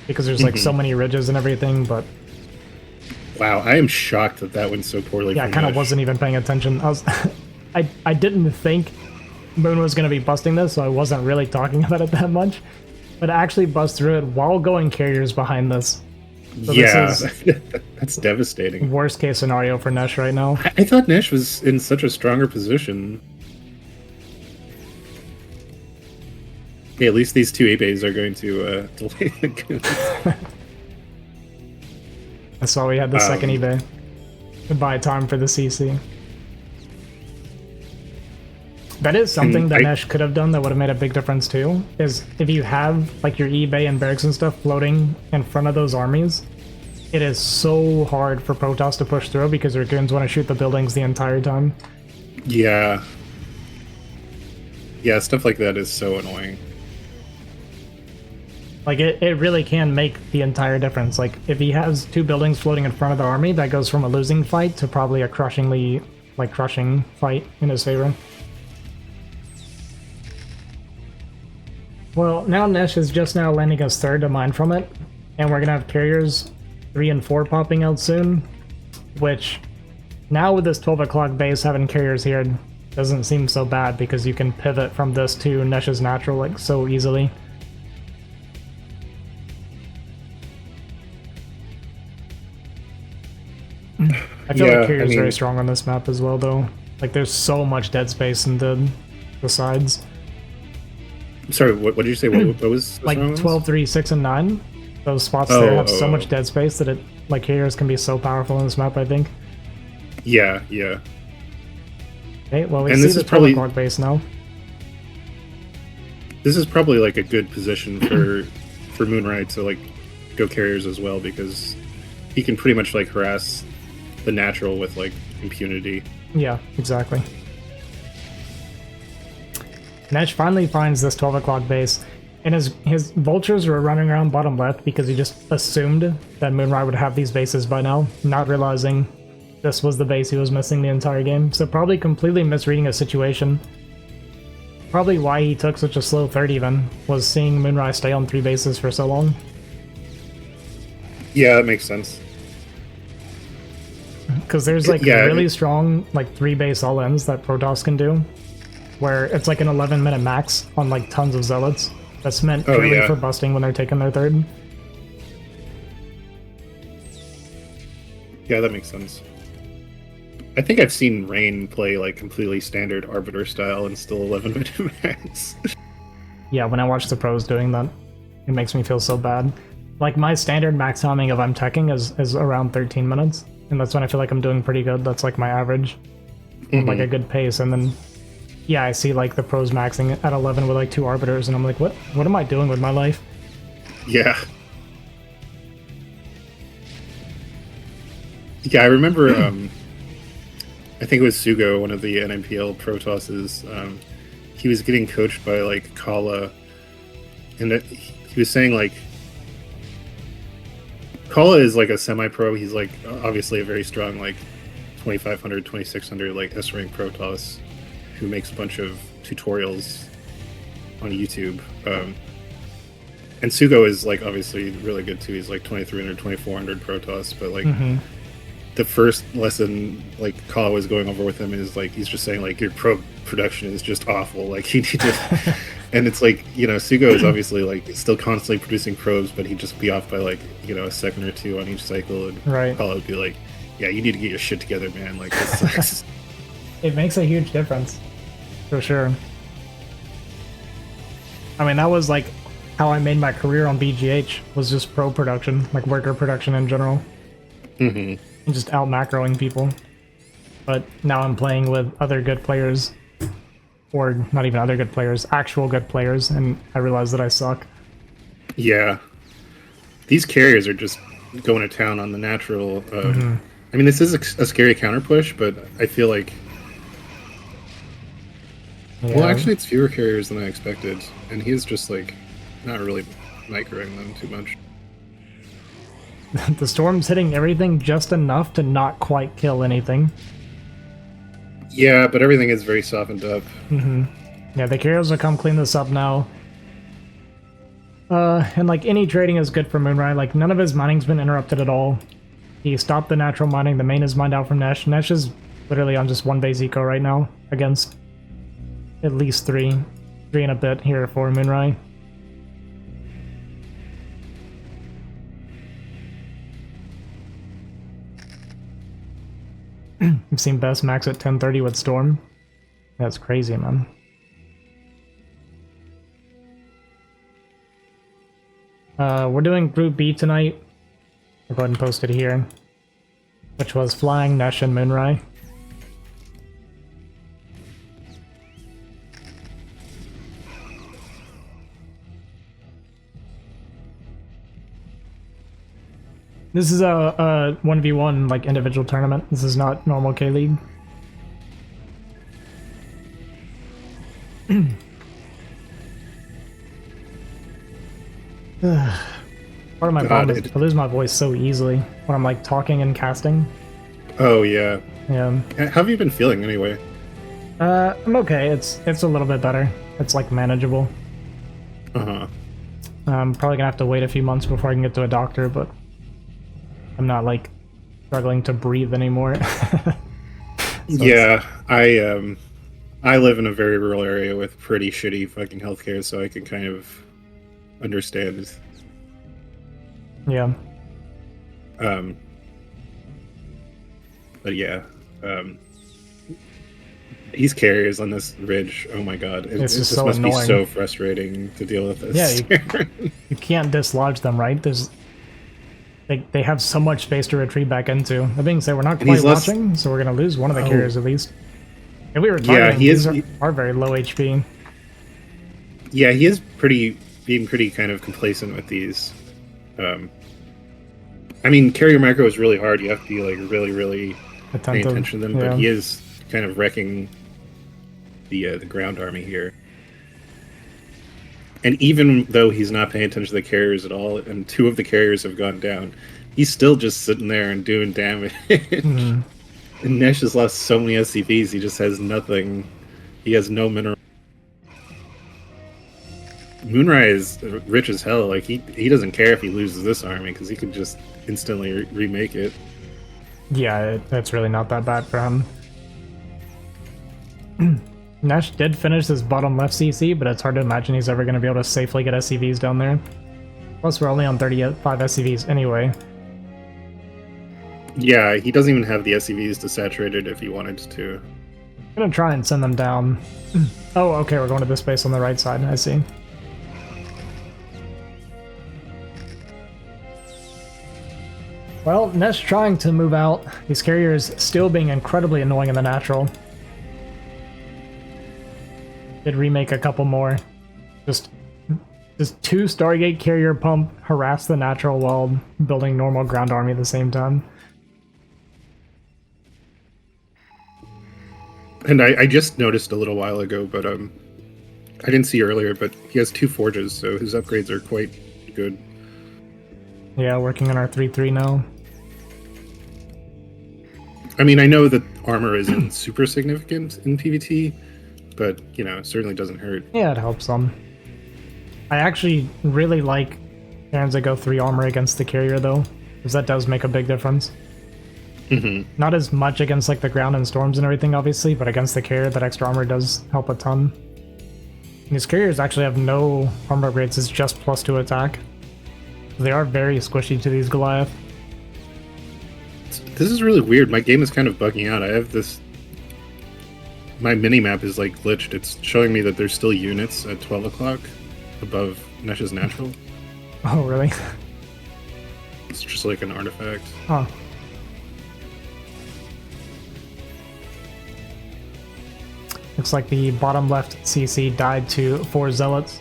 because there's like so many ridges and everything, but wow, I am shocked that that went so poorly. yeah, I kind of wasn't even paying attention. I didn't think Moon was going to be busting this, so I wasn't really talking about it that much. But I actually bust through it while going carriers behind this. So yeah, this is that's devastating. Worst case scenario for Nesh right now. I thought Nesh was in such a stronger position. Yeah, at least these 2 A-bays are going to delay the goons. I saw we had the second eBay. Goodbye time for the CC. That is something that Nesh could have done that would have made a big difference too, is if you have like your eBay and barracks and stuff floating in front of those armies, it is so hard for Protoss to push through because their goons want to shoot the buildings the entire time. Yeah. Yeah, stuff like that is so annoying. Like, it really can make the entire difference. Like, if he has 2 buildings floating in front of the army, that goes from a losing fight to probably a crushing fight in his favor. Well, now Nesh is just now landing his 3rd to mine from it, and we're gonna have carriers 3 and 4 popping out soon, which, now with this 12 o'clock base having carriers here, doesn't seem so bad because you can pivot from this to Nesh's natural like so easily. I feel like carrier is very strong on this map as well, though. Like, there's so much dead space in the sides. Sorry, what did you say? What was like 12, 3, 6, and 9? Those spots there have so much dead space that like carriers can be so powerful in this map, I think. Yeah, yeah. Okay, well, we see the 12 o'clock base now. This is probably like a good position for Moonride to like go carriers as well, because he can pretty much like harass the natural with like impunity. Yeah, exactly. Nesh finally finds this 12 o'clock base, and his vultures were running around bottom left because he just assumed that Moonrai would have these bases by now, not realizing this was the base he was missing the entire game. So probably completely misreading a situation. Probably why he took such a slow third even, was seeing Moonrai stay on 3 bases for so long. Yeah, that makes sense. Because there's like really strong like 3 base all-ins that Protoss can do, where it's like an 11-minute max on like tons of zealots. That's meant purely for busting when they're taking their third. Yeah, that makes sense. I think I've seen Rain play like completely standard Arbiter style and still 11-minute max. Yeah, when I watch the pros doing that, it makes me feel so bad. Like my standard max timing of I'm teching is around 13 minutes, and that's when I feel like I'm doing pretty good. That's like my average, like a good pace. And then, yeah, I see like the pros maxing at 11 with like 2 Arbiters, and I'm like, what am I doing with my life? Yeah. Yeah, I remember, I think it was Sugo, one of the NMPL Protosses, he was getting coached by, like, Kala, and he was saying, like, Kala is, like, a semi-pro, he's, like, obviously a very strong, like, 2500, 2600, like, S-rank Protoss, who makes a bunch of tutorials on YouTube, and Sugo is, like, obviously really good, too, he's, like, 2300, 2400 Protoss, but, like, the first lesson like Kala was going over with him is like he's just saying like your probe production is just awful, like you need to and it's like, you know, Sugo is obviously like still constantly producing probes, but he'd just be off by like, you know, a second or 2 on each cycle, and Kala would be like, yeah, you need to get your shit together, man, like this sucks. It makes a huge difference for sure. I mean, that was like how I made my career on BGH, was just probe production, like worker production in general. And just out macroing people. But now I'm playing with other good players, or not even other good players, actual good players, and I realize that I suck. Yeah, these carriers are just going to town on the natural. I mean, this is a scary counter push, but I feel like well, actually, it's fewer carriers than I expected, and he's just like not really microing them too much. The storm's hitting everything just enough to not quite kill anything. Yeah, but everything is very softened up. Yeah, the carriers will come clean this up now. And like any trading is good for Moonrai. Like none of his mining's been interrupted at all. He stopped the natural mining. The main is mined out from Nesh. Nesh is literally on just 1 base eco right now against at least 3 and a bit here for Moonrai. I've seen Best max at 1030 with Storm. That's crazy, man. We're doing Group B tonight. I'll go ahead and post it here. Which was Flying, Nesh, and Moonrai. This is a 1v1 like individual tournament. This is not normal K-League. Part of my problem is I lose my voice so easily when I'm like talking and casting. Oh yeah. Yeah. How have you been feeling anyway? I'm okay. It's a little bit better. It's like manageable. I'm probably gonna have to wait a few months before I can get to a doctor, but I'm not like struggling to breathe anymore. Yeah, I live in a very rural area with pretty shitty fucking healthcare, so I can kind of understand. Yeah. But yeah, these carriers on this ridge, oh my god, it just must so be annoying. so frustrating to deal with this. Yeah, you can't dislodge them, right? They have so much space to retreat back into. That being said, we're not quite watching, so we're going to lose one of the carriers at least. And we were targeting, these are very low HP. Yeah, he is being pretty kind of complacent with these. I mean, carrier macro is really hard. You have to be like really, really paying attention to them, but he is kind of wrecking the ground army here. And even though he's not paying attention to the carriers at all, and 2 of the carriers have gone down, he's still just sitting there and doing damage. And Nesh has lost so many SCVs, he just has nothing. He has no mineral. Moonrai is rich as hell. Like he doesn't care if he loses this army because he could just instantly remake it. Yeah, that's really not that bad for him. Nesh did finish his bottom left CC, but it's hard to imagine he's ever going to be able to safely get SCVs down there. Plus, we're only on 35 SCVs anyway. Yeah, he doesn't even have the SCVs to saturate it if he wanted to. I'm going to try and send them down. Oh, okay, we're going to this base on the right side. I see. Well, Nesh trying to move out. These carriers still being incredibly annoying in the natural. Did remake a couple more. Just 2 Stargate carrier pump harass the natural while building normal ground army at the same time. And I just noticed a little while ago, but I didn't see earlier, but he has 2 forges, so his upgrades are quite good. Yeah, working on our 3-3 now. I mean, I know that armor isn't super significant in PvT, but, you know, it certainly doesn't hurt. Yeah, it helps some. I actually really like Terrans that go 3 armor against the carrier, though, because that does make a big difference. Not as much against like the ground and storms and everything, obviously, but against the carrier, that extra armor does help a ton. And these carriers actually have no armor upgrades, it's just +2 attack. They are very squishy to these Goliath. This is really weird. My game is kind of bugging out. I have this... My mini-map is like glitched. It's showing me that there's still units at 12 o'clock above Nesh's natural. Oh, really? It's just like an artifact. Huh. Looks like the bottom left CC died to 4 zealots.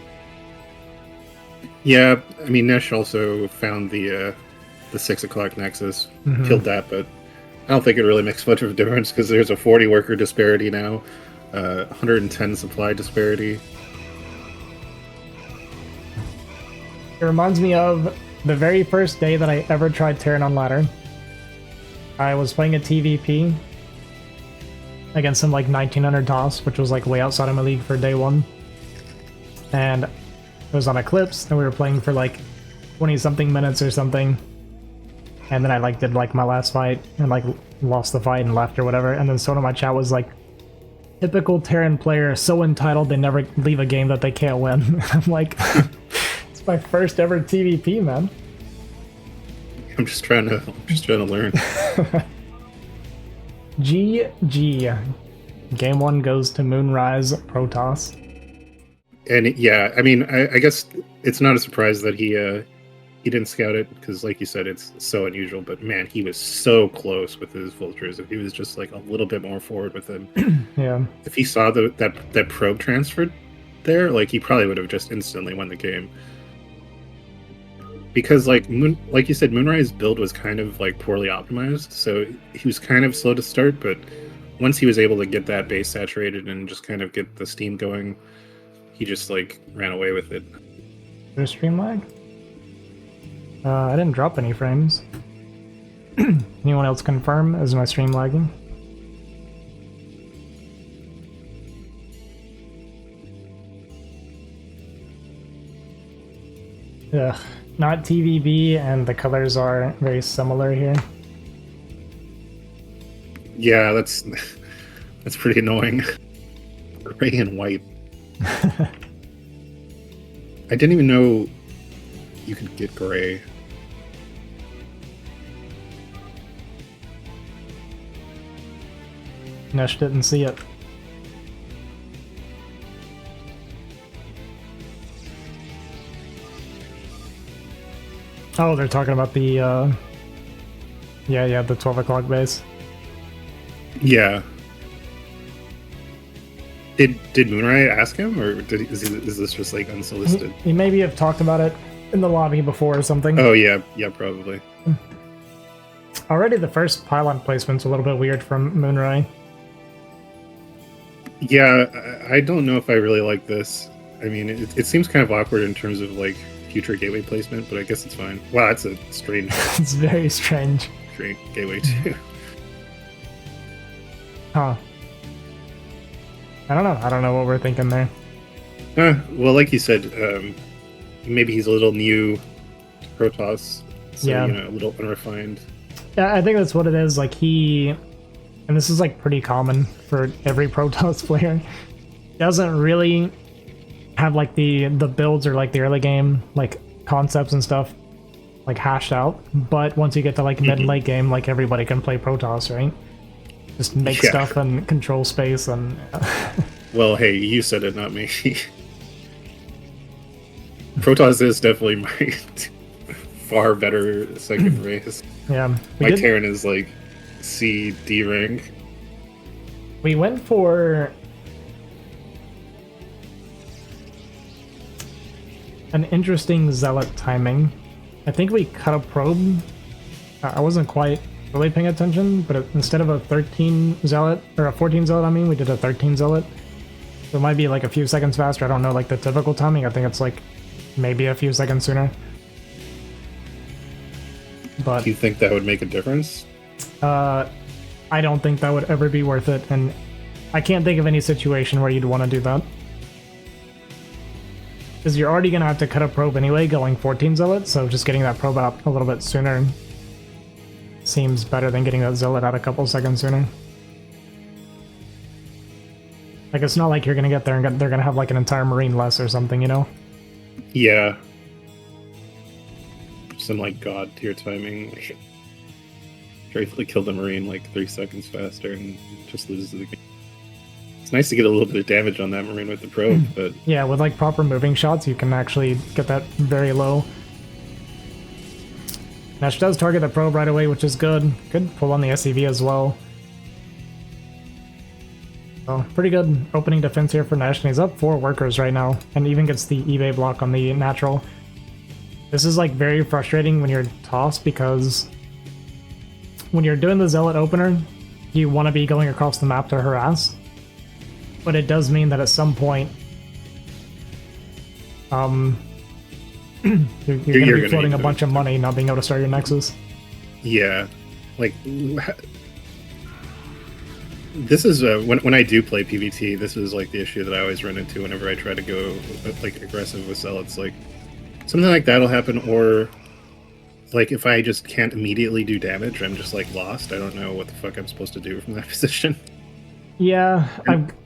Yeah, I mean, Nesh also found the 6 o'clock nexus, killed that, but I don't think it really makes much of a difference because there's a 40 worker disparity now, 110 supply disparity. It reminds me of the very first day that I ever tried Terran on ladder. I was playing a TVP against some like 1900 toss, which was like way outside of my league for day 1. And it was on Eclipse, and we were playing for like 20 something minutes or something. And then I like did like my last fight and like lost the fight and left or whatever. And then someone in my chat was like, typical Terran player, so entitled they never leave a game that they can't win. I'm like, it's my first ever TVP, man. I'm just trying to learn. GG. Game 1 goes to Moonrise Protoss. And yeah, I mean, I guess it's not a surprise that he didn't scout it because, like you said, it's so unusual. But man, he was so close with his vultures. If he was just like a little bit more forward with him, yeah. If he saw that probe transferred there, like he probably would have just instantly won the game. Because like you said, Moonrise build was kind of like poorly optimized, so he was kind of slow to start. But once he was able to get that base saturated and just kind of get the steam going, he just like ran away with it. There's stream lag? I didn't drop any frames. Anyone else confirm? Is my stream lagging? Ugh, not TVB, and the colors are very similar here. Yeah, that's pretty annoying. Gray and white. I didn't even know you could get gray. Nesh didn't see it. Oh, they're talking about the yeah, the 12 o'clock base. Yeah. Did Moonrai ask him, or is this just like unsolicited? He maybe have talked about it in the lobby before or something. Oh yeah, probably. Already the first pylon placement's a little bit weird from Moonrai. Yeah, I don't know if I really like this. I mean, it seems kind of awkward in terms of like future gateway placement, but I guess it's fine. Wow, that's a strange, It's very strange. strange gateway too. Huh. I don't know. I don't know what we're thinking there. Well, like you said, maybe he's a little new to Protoss, so Yeah. you know, a little unrefined. Yeah, I think that's what it is. Like and this is like pretty common for every Protoss player, doesn't really have like the builds or like the early game like concepts and stuff like hashed out. But once you get to like mid and late game, like everybody can play Protoss, right? Just make Yeah. stuff and control space and Well, hey, you said it, not me. Protoss is definitely my far better second race. yeah. My Terran is like C D rank. We went for an interesting zealot timing. I think we cut a probe. I wasn't quite really paying attention, but instead of a 13 zealot, or a 14 zealot, I mean, we did a 13 zealot. So it might be like a few seconds faster. I don't know, like the typical timing. I think it's like maybe a few seconds sooner. But Do you think that would make a difference? I don't think that would ever be worth it, and I can't think of any situation where you'd want to do that. Because you're already going to have to cut a probe anyway, going 14 zealot, so just getting that probe out a little bit sooner seems better than getting that zealot out a couple seconds sooner. Like, it's not like you're going to get there and they're going to have like an entire marine less or something, you know? Yeah. Some like god tier timing. Bravely killed the Marine like 3 seconds faster and just loses the game. It's nice to get a little bit of damage on that Marine with the probe, but Yeah, with like proper moving shots, you can actually get that very low. Nash does target the probe right away, which is good. Good pull on the SCV as well. So, pretty good opening defense here for Nash, and he's up 4 workers right now, and even gets the eBay block on the natural. This is like very frustrating when you're tossed, because when you're doing the Zealot opener, you want to be going across the map to harass. But it does mean that at some point, you're going to be gonna floating need a to- bunch of money not being able to start your Nexus. yeah, like this is when I do play PvT. This is like the issue that I always run into whenever I try to go like aggressive with Zealots. Like something like that'll happen, or like if I just can't immediately do damage, I'm just like lost. I don't know what the fuck I'm supposed to do from that position. Yeah,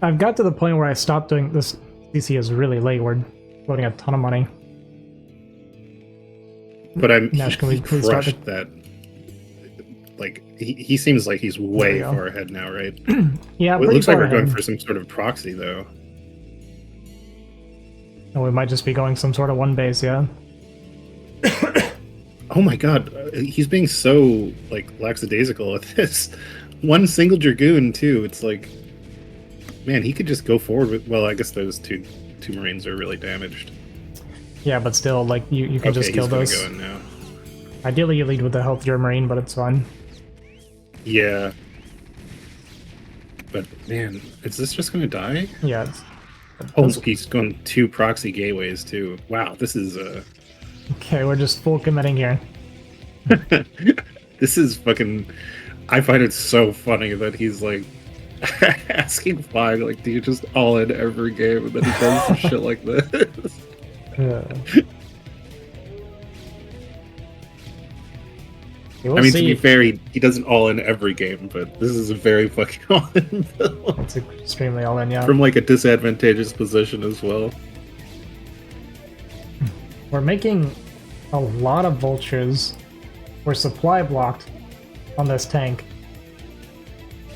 I've got to the point where I stopped doing this. CC is really late. We're floating a ton of money. But Nash, can we he please start crushed that. Like he seems like he's way go. far ahead now, right? Yeah, Well, it pretty looks like far we're going ahead. for some sort of proxy though. And we might just be going some sort of one base, yeah. Oh my god, he's being so like lackadaisical with this. One single Dragoon too. It's like, man, he could just go forward with. Well, I guess those two Marines are really damaged. Yeah, but still, like, you can just kill he's gonna those. go in now. Ideally, you lead with the healthier Marine, but it's fine. Yeah. But man, is this just gonna die? Yeah, Oh, he's going 2 proxy gateways too. Wow, this is okay, we're just full committing here. this is fucking. I find it so funny that he's like asking Flag, like, do you just all in every game, and then he does some shit like this. We'll I mean, see. to be fair, he doesn't all in every game, but this is a very fucking all in build. It's extremely all in, yeah. From like a disadvantageous position as well. We're making a lot of vultures. We're supply blocked on this tank.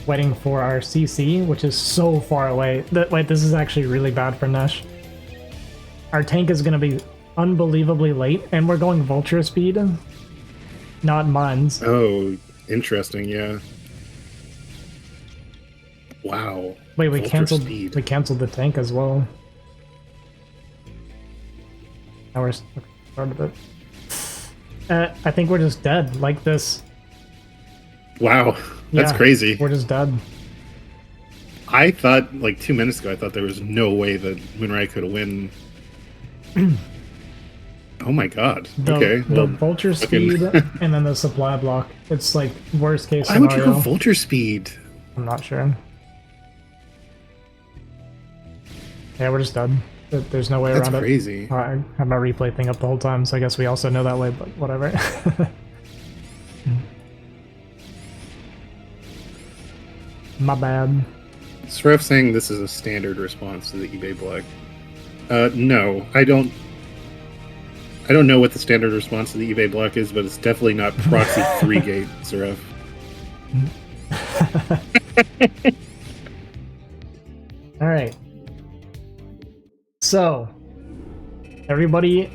Waiting for our CC, which is so far away. Wait, this is actually really bad for Nesh. Our tank is going to be unbelievably late, and we're going vulture speed, not mines. Oh, interesting, yeah. Wow. Wait, we Vulture canceled. speed. We canceled the tank as well. Now we're started it. I think we're just dead. Like this. Wow, that's Yeah, crazy. We're just dead. I thought like 2 minutes ago, I thought there was no way that Moonrai could win. Oh my god. Okay. The Well, vulture fucking- speed and then the supply block. It's like worst case why would you scenario. go vulture speed? I'm not sure. Yeah, we're just done. There's no way That's around crazy. it. I had my replay thing up the whole time, so I guess we also know that way, but whatever. My bad. Sref saying this is a standard response to the eBay block. No, I don't. I don't know what the standard response to the eBay block is, but it's definitely not proxy 3 gate, Sref. All right. So, everybody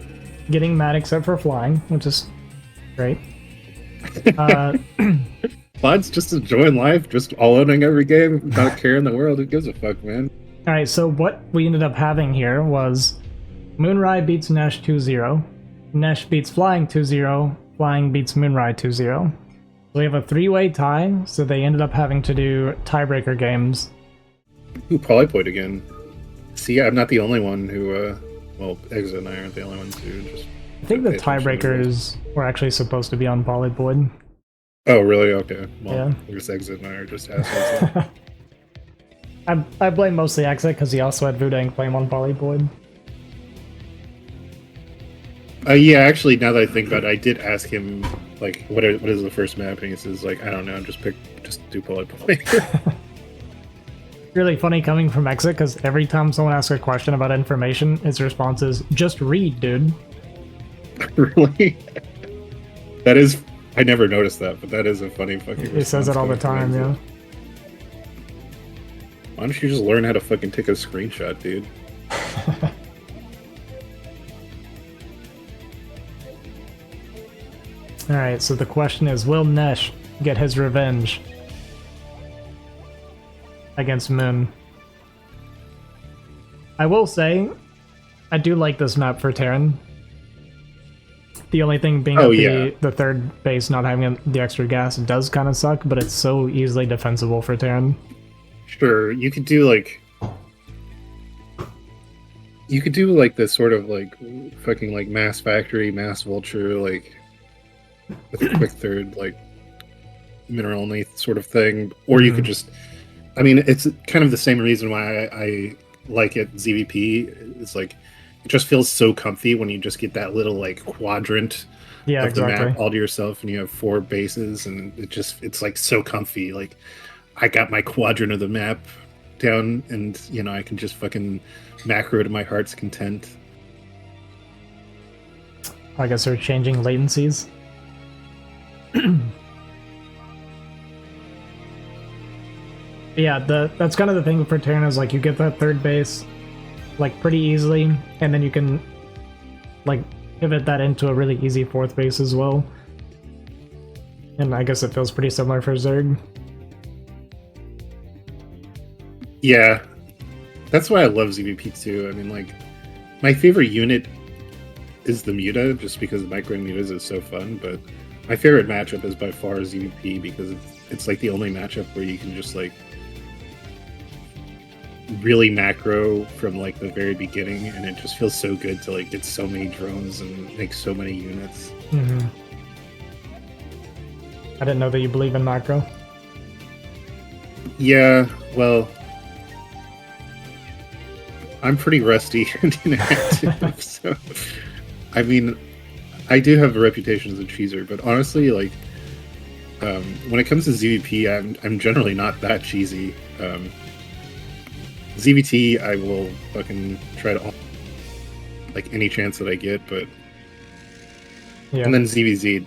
getting mad except for flying, which is great. Vlad's just enjoying life, just all owning every game, not a care in the world. Who gives a fuck, man? All right, so what we ended up having here was Moonrai beats Nesh 2-0, Nesh beats Flying 2-0, Flying beats Moonrai 2-0. So we have a 3-way tie, so they ended up having to do tiebreaker games. Who Polypoid again? See, I'm not the only one who, well, Exit and I aren't the only ones who just... I think the pay attention to tiebreakers were actually supposed to be on Polypoid. Oh, really? Okay. Well, Yeah. I guess Exit and I are just assholes. I blame mostly Exit because he also had Vudang Flame on Polypoid. Yeah, actually, now that I think about it, I did ask him, like, what is the first map? And he says, like, I don't know, just do Polypoid. Really funny coming from Exit because every time someone asks a question about information, his response is, just read, dude. Really? That is... I never noticed that, but that is a funny fucking He says it all the response time, to yeah. Exit. Why don't you just learn how to fucking take a screenshot, dude? Alright, so the question is, will Nesh get his revenge against Moon? I will say, I do like this map for Terran. The only thing being Oh, that yeah. the third base not having the extra gas does kind of suck, but it's so easily defensible for Terran. Sure, you could do like this sort of like fucking like Mass Factory, Mass Vulture, like with a quick third, like mineral only sort of thing, or you could just. I mean, it's kind of the same reason why I like it. ZVP is like it just feels so comfy when you just get that little like quadrant Yeah, of the exactly. map all to yourself, and you have 4 bases, and it's like so comfy. Like I got my quadrant of the map down, and I can just fucking macro to my heart's content. I guess they're changing latencies. Yeah, that's kind of the thing for Terran is like you get that third base like pretty easily, and then you can like pivot that into a really easy fourth base as well. And I guess it feels pretty similar for Zerg. Yeah, that's why I love ZVP too. I mean, like my favorite unit is the Muta, just because micro mutas is so fun. But my favorite matchup is by far ZVP because it's like the only matchup where you can just like really macro from like the very beginning, and it just feels so good to like get so many drones and make so many units. Mm-hmm. I didn't know that you believe in macro. Yeah, well, I'm pretty rusty and inactive, so I mean, I do have a reputation as a cheeser, but honestly, like when it comes to ZVP, I'm generally not that cheesy. ZVT, I will fucking try to like any chance that I get, but Yeah. and then ZVZ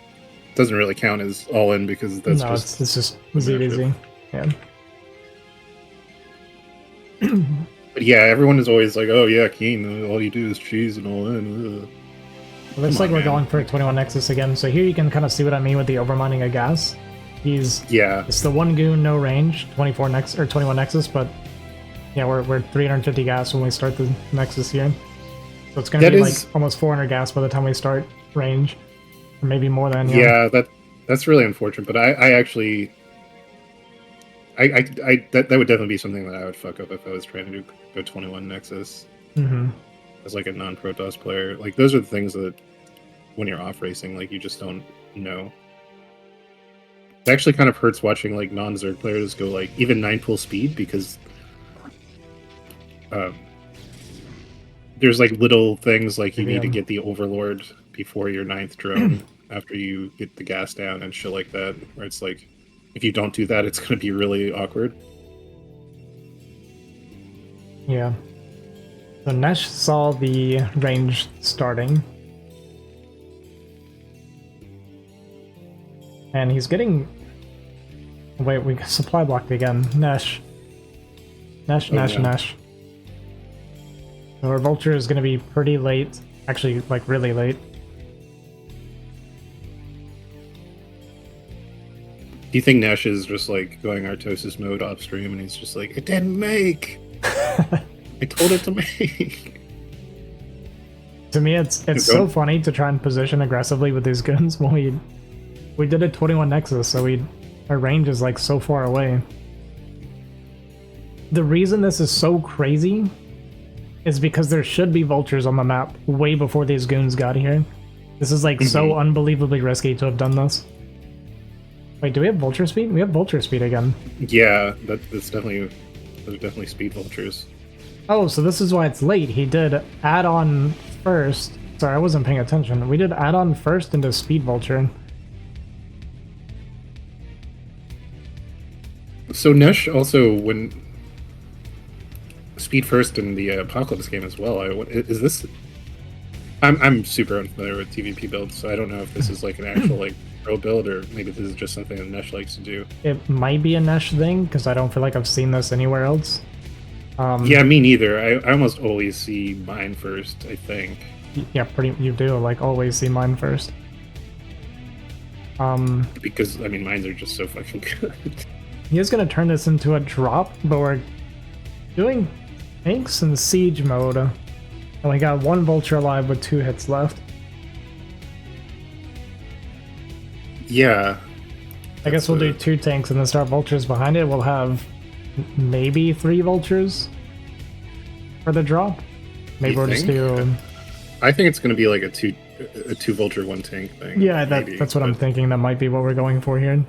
doesn't really count as all in because that's no, just it's just ZVZ. Yeah. But yeah, everyone is always like, "Oh yeah, Keen, all you do is cheese and all in." Ugh. It looks Come like on, we're man. going for 21 Nexus again. So here you can kind of see what I mean with the overmining of gas. Yeah, It's the one goon, no range, 24 Nexus or 21 Nexus, but yeah, we're 350 gas when we start the Nexus here. So it's gonna That be is- like almost 400 gas by the time we start range, or maybe more than. yeah, that's really unfortunate. But I actually, that would definitely be something that I would fuck up if I was trying to go 21 Nexus Mm-hmm. as like a non-Protoss player. Like those are the things that when you're off racing, like you just don't know. It actually kind of hurts watching like non-Zerg players go like even 9 full speed because there's like little things like you need to get the Overlord before your 9th drone after you get the gas down and shit like that. Where it's like if you don't do that, it's going to be really awkward. Yeah. So Nesh saw the range starting. And he's getting... Wait, we supply blocked again. Nesh. Nesh. So our Vulture is going to be pretty late. Actually, like, really late. Do you think Nesh is just like going Artosis mode off stream and he's just like, it didn't make. I told it to make. To me, it's so funny to try and position aggressively with these guns when we did a 21 Nexus, so our range is like so far away. The reason this is so crazy is because there should be vultures on the map way before these goons got here. This is like so unbelievably risky to have done this. Wait, do we have vulture speed? We have vulture speed again. Yeah, those are definitely speed vultures. Oh, so this is why it's late. He did add on first. Sorry, I wasn't paying attention. We did add on first into speed vulture. So Nesh also, when speed first in the Apocalypse game as well. Is this? I'm super unfamiliar with TVP builds, so I don't know if this is like an actual like pro build or maybe this is just something that Nesh likes to do. It might be a Nesh thing because I don't feel like I've seen this anywhere else. Yeah, me neither. I almost always see mine first, I think. Yeah, you do like always see mine first. Because I mean, mines are just so fucking good. He is going to turn this into a drop, but we're doing tanks and siege mode. And we got one vulture alive with 2 hits left. Yeah. I guess we'll do 2 tanks and then start vultures behind it. We'll have maybe 3 vultures for the drop. Maybe we'll just do... I think it's going to be like a two vulture, 1 tank thing. Yeah, that's what I'm thinking. That might be what we're going for here.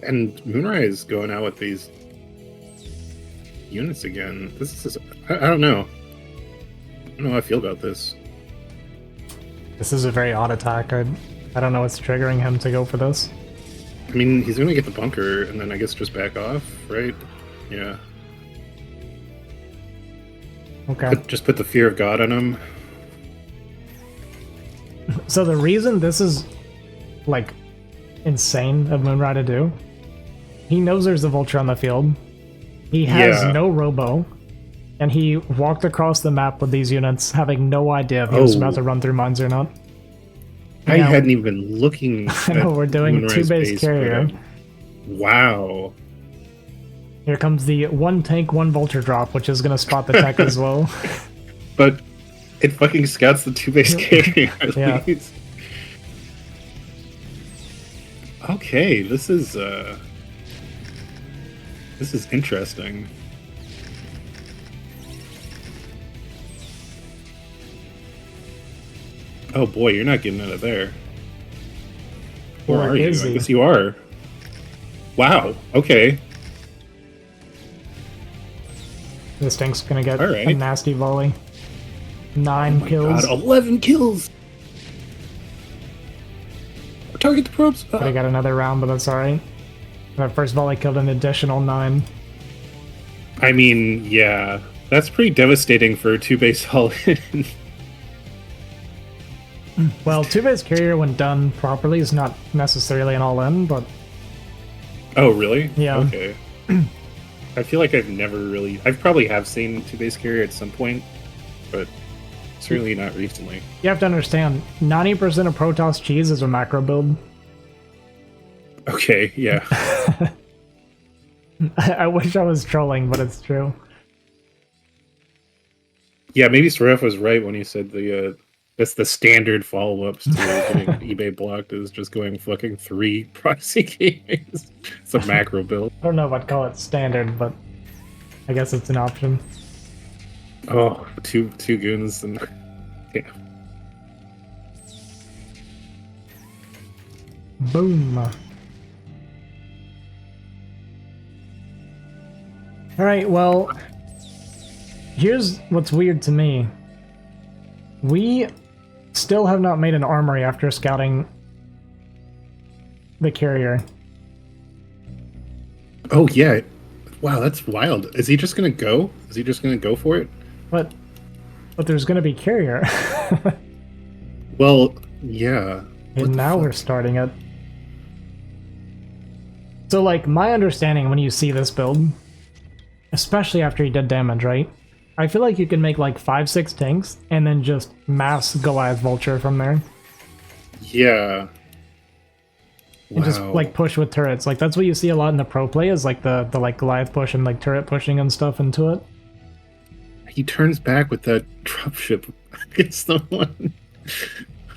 And Moonrise going out with these units again. This is I don't know. I don't know how I feel about this. This is a very odd attack. I don't know what's triggering him to go for this. I mean, he's going to get the bunker and then I guess just back off, right? Yeah. Okay. Just put the fear of God on him. So the reason this is like insane of Moonrai to do, he knows there's a vulture on the field. He has no robo, and he walked across the map with these units, having no idea if he was about to run through mines or not. I hadn't even been looking. I know we're doing Moonrise 2-base carrier. Wow. Here comes the 1 tank, 1 vulture drop, which is going to spot the tech as well. But it fucking scouts the 2-base carrier. Yeah. Okay, this is interesting. Oh boy, you're not getting out of there. Where are you? I guess you are. Wow. Okay. This tank's gonna get a nasty volley. 9 kills. God, 11 kills. Target the probes. But I got another round, but that's alright. That first volley killed an additional 9. I mean, yeah. That's pretty devastating for a 2-base all-in. Well, 2-base carrier, when done properly, is not necessarily an all-in, but... Oh, really? Yeah. Okay. I feel like I've probably have seen 2-base carrier at some point, but certainly not recently. You have to understand, 90% of Protoss cheese is a macro build. Okay, yeah. I wish I was trolling, but it's true. Yeah, maybe Soref was right when he said the That's the standard follow-ups to getting eBay blocked is just going fucking 3 proxy keys. It's a macro build. I don't know if I'd call it standard, but I guess it's an option. Oh, two goons and yeah. Boom. Alright, well, here's what's weird to me. We still have not made an armory after scouting the carrier. Oh yeah. Wow, that's wild. Is he just gonna go? Is he just gonna go for it? But there's gonna be carrier. Well, yeah. And now we're starting it. So like my understanding when you see this build, especially after he did damage, right? I feel like you can make like 5-6 tanks and then just mass Goliath Vulture from there. Yeah. And just like push with turrets. Like that's what you see a lot in the pro play is like the like Goliath push and like turret pushing and stuff into it. He turns back with that dropship. It's the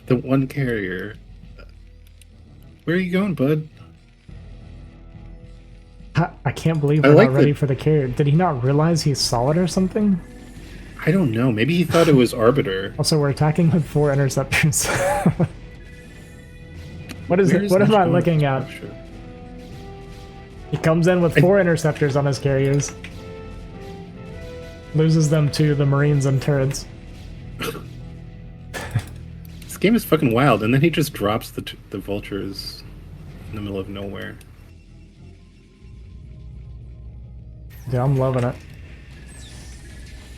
one carrier. Where are you going, bud? I can't believe we're not ready for the carrier. Did he not realize he's solid or something? I don't know. Maybe he thought it was Arbiter. Also, we're attacking with 4 interceptors. What is it? What am I looking at? He comes in with 4 interceptors on his carriers. Loses them to the Marines and turrets. This game is fucking wild, and then he just drops the vultures in the middle of nowhere. Yeah, I'm loving it.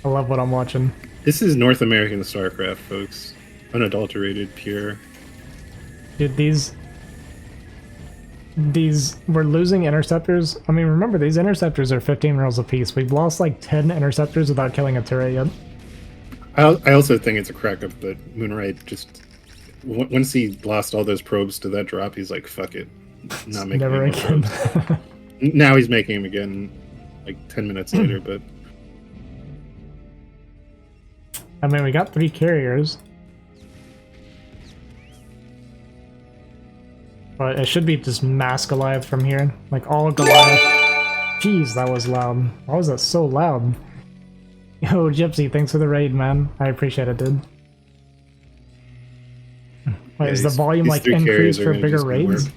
I love what I'm watching. This is North American StarCraft, folks. Unadulterated, pure. Dude, these we're losing interceptors. I mean, remember, these interceptors are 15 rolls apiece. We've lost like 10 interceptors without killing a turret yet. I also think it's a crack up that Moonride just... Once he lost all those probes to that drop, he's like, fuck it. Not making never again. Now he's making them again, like 10 minutes later, but... I mean, we got 3 carriers. But it should be just mass Goliath from here. Like, all Goliath. Jeez, that was loud. Why was that so loud? Yo, Gypsy, thanks for the raid, man. I appreciate it, dude. Wait, Yeah, is the volume, like, increased for bigger raids?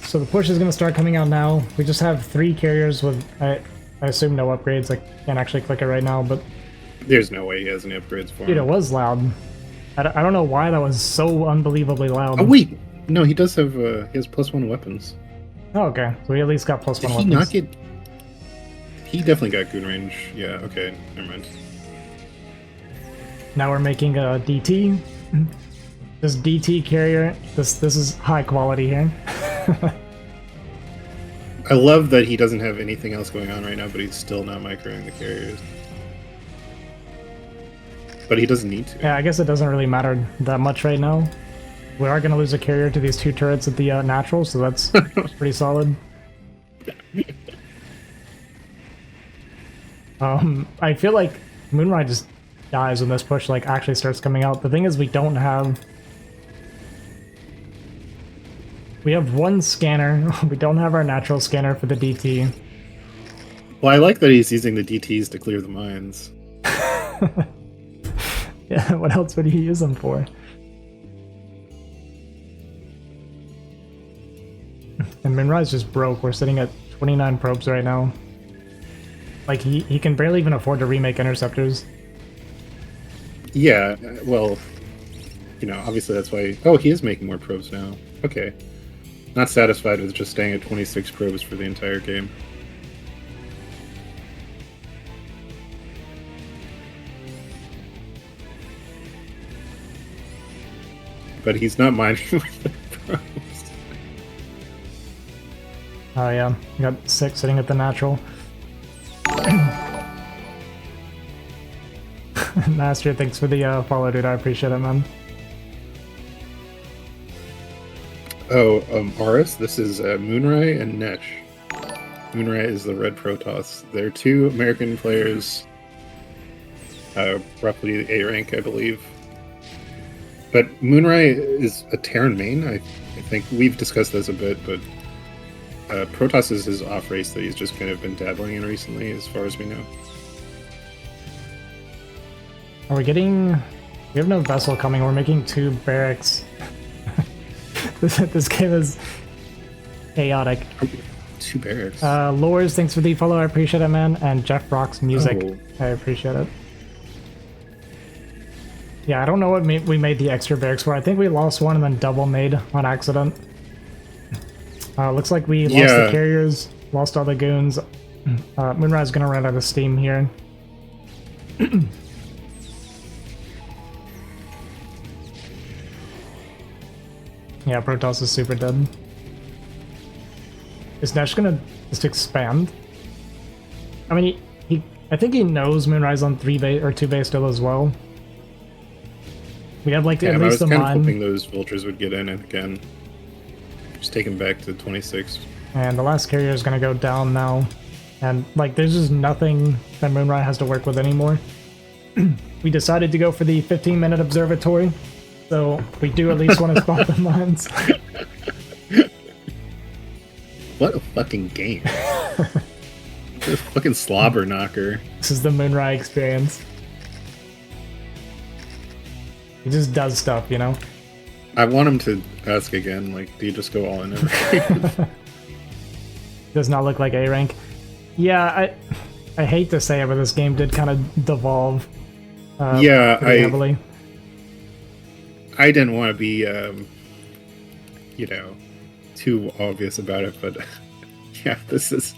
So the push is going to start coming out now. We just have 3 carriers with, I assume, no upgrades. I can't actually click it right now, but... There's no way he has any upgrades for him. Dude, it was loud. I don't know why that was so unbelievably loud. Oh, wait! No, he does have, he has +1 weapons. Oh, okay. So we at least got +1 Did he weapons. not get... He definitely got goon range. Yeah, okay. Never mind. Now we're making a DT. This DT carrier, this is high quality here. I love that he doesn't have anything else going on right now, but he's still not microing the carriers. But he doesn't need to. Yeah, I guess it doesn't really matter that much right now. We are going to lose a carrier to these 2 turrets at the natural, so that's pretty solid. I feel like Moonride just dies when this push like actually starts coming out. The thing is, we don't have... We have 1 scanner. We don't have our natural scanner for the DT. Well, I like that he's using the DTs to clear the mines. Yeah, what else would he use them for? And Moonride's just broke. We're sitting at 29 probes right now. Like, he can barely even afford to remake interceptors. Yeah, well, you know, obviously that's why... Oh, he is making more probes now. Okay. Not satisfied with just staying at 26 probes for the entire game. But he's not mining with the probes. Oh yeah, we got 6 sitting at the natural. Master, thanks for the follow, dude. I appreciate it, man. Oh, Aris, this is Moonrai and Nesh. Moonrai is the red Protoss. They're two American players, roughly A rank, I believe. But Moonrai is a Terran main. I think we've discussed this a bit, but Protoss is his off race that he's just kind of been dabbling in recently, as far as we know. Are we getting... We have no vessel coming. We're making 2 barracks. This game is chaotic. 2 barracks. Lores, thanks for the follow. I appreciate it, man. And Jeff Rock's music. Oh. I appreciate it. Yeah, I don't know what we made the extra barracks for. I think we lost one and then double made on accident. Looks like we lost the carriers, lost all the goons. Moonrise gonna run out of steam here. Yeah, Protoss is super dead. Is Nesh gonna just expand? I mean, I think he knows Moonrise on 3 base or 2 base still as well. We have like at least a mine. I was kind mine. of hoping those vultures would get in and again. Just take him back to 26. And the last carrier is gonna go down now. And like there's just nothing that Moonrise has to work with anymore. We decided to go for the 15-minute observatory. So we do at least want to spot the mines. What a fucking game. This fucking slobber knocker. This is the Moonrise experience. He just does stuff, you know? I want him to ask again, like, do you just go all in everything? Does not look like A rank. Yeah, I hate to say it, but this game did kind of devolve pretty heavily. I didn't want to be, you know, too obvious about it, but yeah, this is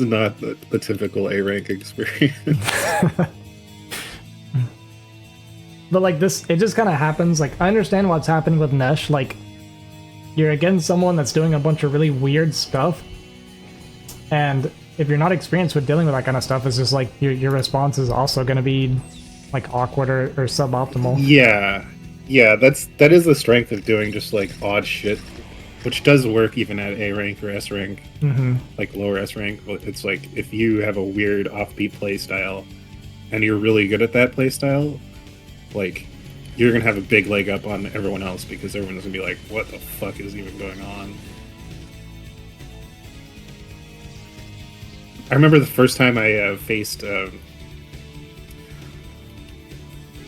not the typical A rank experience. But like this, it just kind of happens. Like I understand what's happening with Nesh. Like you're against someone that's doing a bunch of really weird stuff, and if you're not experienced with dealing with that kind of stuff, it's just like your response is also going to be like awkward or suboptimal. Yeah, that is the strength of doing just like odd shit, which does work even at A rank or S rank, like lower S rank. It's like if you have a weird offbeat play style, and you're really good at that play style, like you're gonna have a big leg up on everyone else because everyone's gonna be like, "What the fuck is even going on?" I remember the first time I faced in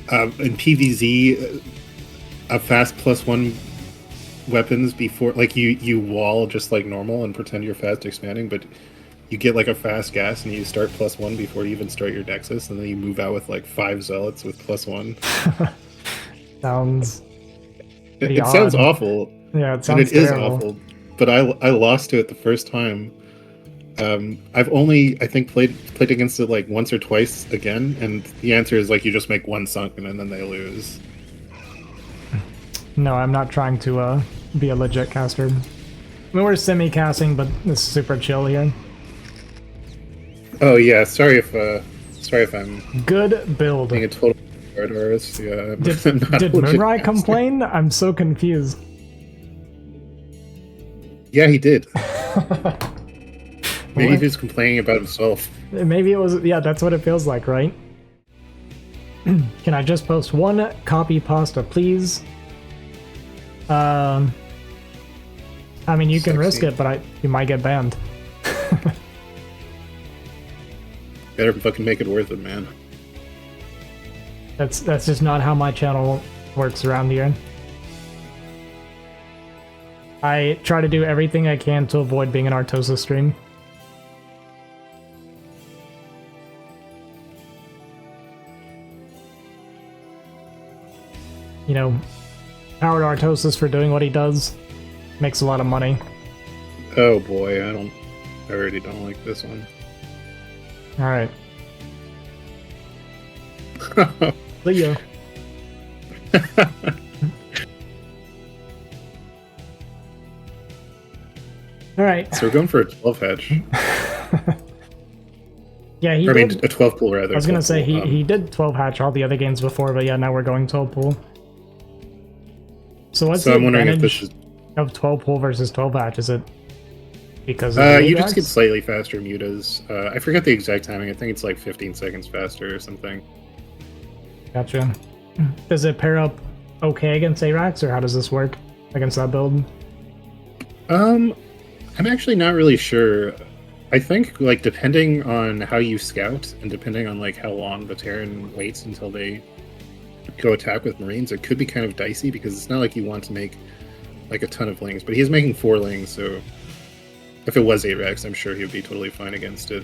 PvZ a fast +1 weapons before, like you wall just like normal and pretend you're fast expanding, but you get like a fast gas and you start +1 before you even start your Nexus, and then you move out with like 5 zealots with +1. Sounds. It sounds awful. Yeah, it sounds and it is terrible. awful. But I lost to it the first time. I've only, I think, played against it like once or twice again, and the answer is like you just make 1 sunken and then they lose. No, I'm not trying to be a legit caster. I mean, we're semi-casting, but it's super chill here. Oh yeah, sorry if I'm Good build. being a total retardist. Yeah, Did Moonrai complain? I'm so confused. Yeah, he did. Maybe he's complaining about himself. Maybe it was. Yeah, that's what it feels like, right? Can I just post 1 copy pasta, please? I mean, you can risk it, but you might get banned. Better fucking make it worth it, man. That's just not how my channel works around here. I try to do everything I can to avoid being an Artosa stream. You know, Howard Artosis for doing what he does. Makes a lot of money. Oh boy, I already don't like this one. Alright. Leo. Alright. So we're going for a 12 hatch. Yeah, he I mean, did. a 12 pool rather. I was gonna say pool. he did 12 hatch all the other games before, but yeah, now we're going 12 pool. So what's the I'm wondering if advantage this is. of 12 pool versus 12 hatch? Is it because of the You just get ARAX? slightly faster mutas. I forget the exact timing. I think it's like 15 seconds faster or something. Gotcha. Does it pair up okay against ARAX, or how does this work against that build? I'm actually not really sure. I think like depending on how you scout and depending on like how long the Terran waits until they go attack with Marines, it could be kind of dicey because it's not like you want to make like a ton of lings, but he's making 4 lings, so if it was ARAX, I'm sure he would be totally fine against it.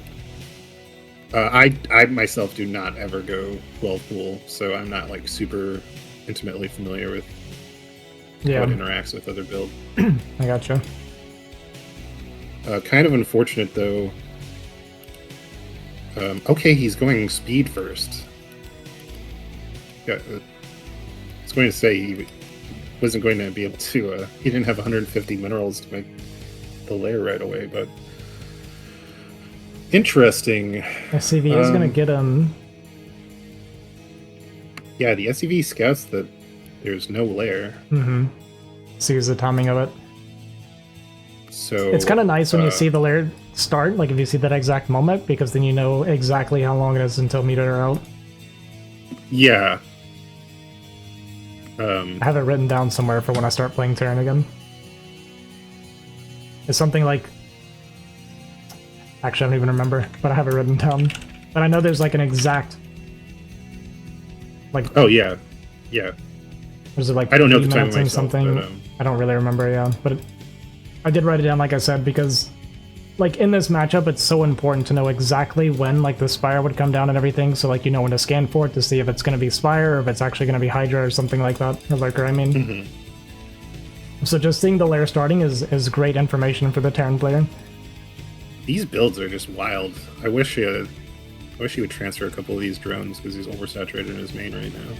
I myself do not ever go 12 pool, so I'm not like super intimately familiar with how it interacts with other builds. I gotcha. Kind of unfortunate though. Okay, he's going speed first. Yeah, I was going to say he wasn't going to be able to. He didn't have 150 minerals to make the lair right away, but interesting. SCV is gonna get him. Yeah, the SCV scouts that there's no lair. Mm-hmm. Sees the timing of it. So It's kind of nice when you see the lair start, like if you see that exact moment, because then you know exactly how long it is until meter are out. Yeah. I have it written down somewhere for when I start playing Terran again. It's something like... Actually, I don't even remember, but I have it written down. But I know there's like an exact... Like... Oh, yeah. Yeah. There's like I don't know 3 the time minutes and myself, something. but, I don't really remember, yeah. But I did write it down, like I said, because like in this matchup, it's so important to know exactly when like the Spire would come down and everything. So like you know when to scan for it to see if it's going to be Spire or if it's actually going to be Hydra or something like that, or Lurker. I mean. Mm-hmm. So just seeing the lair starting is great information for the Terran player. These builds are just wild. I wish he would transfer a couple of these drones because he's oversaturated in his main right now.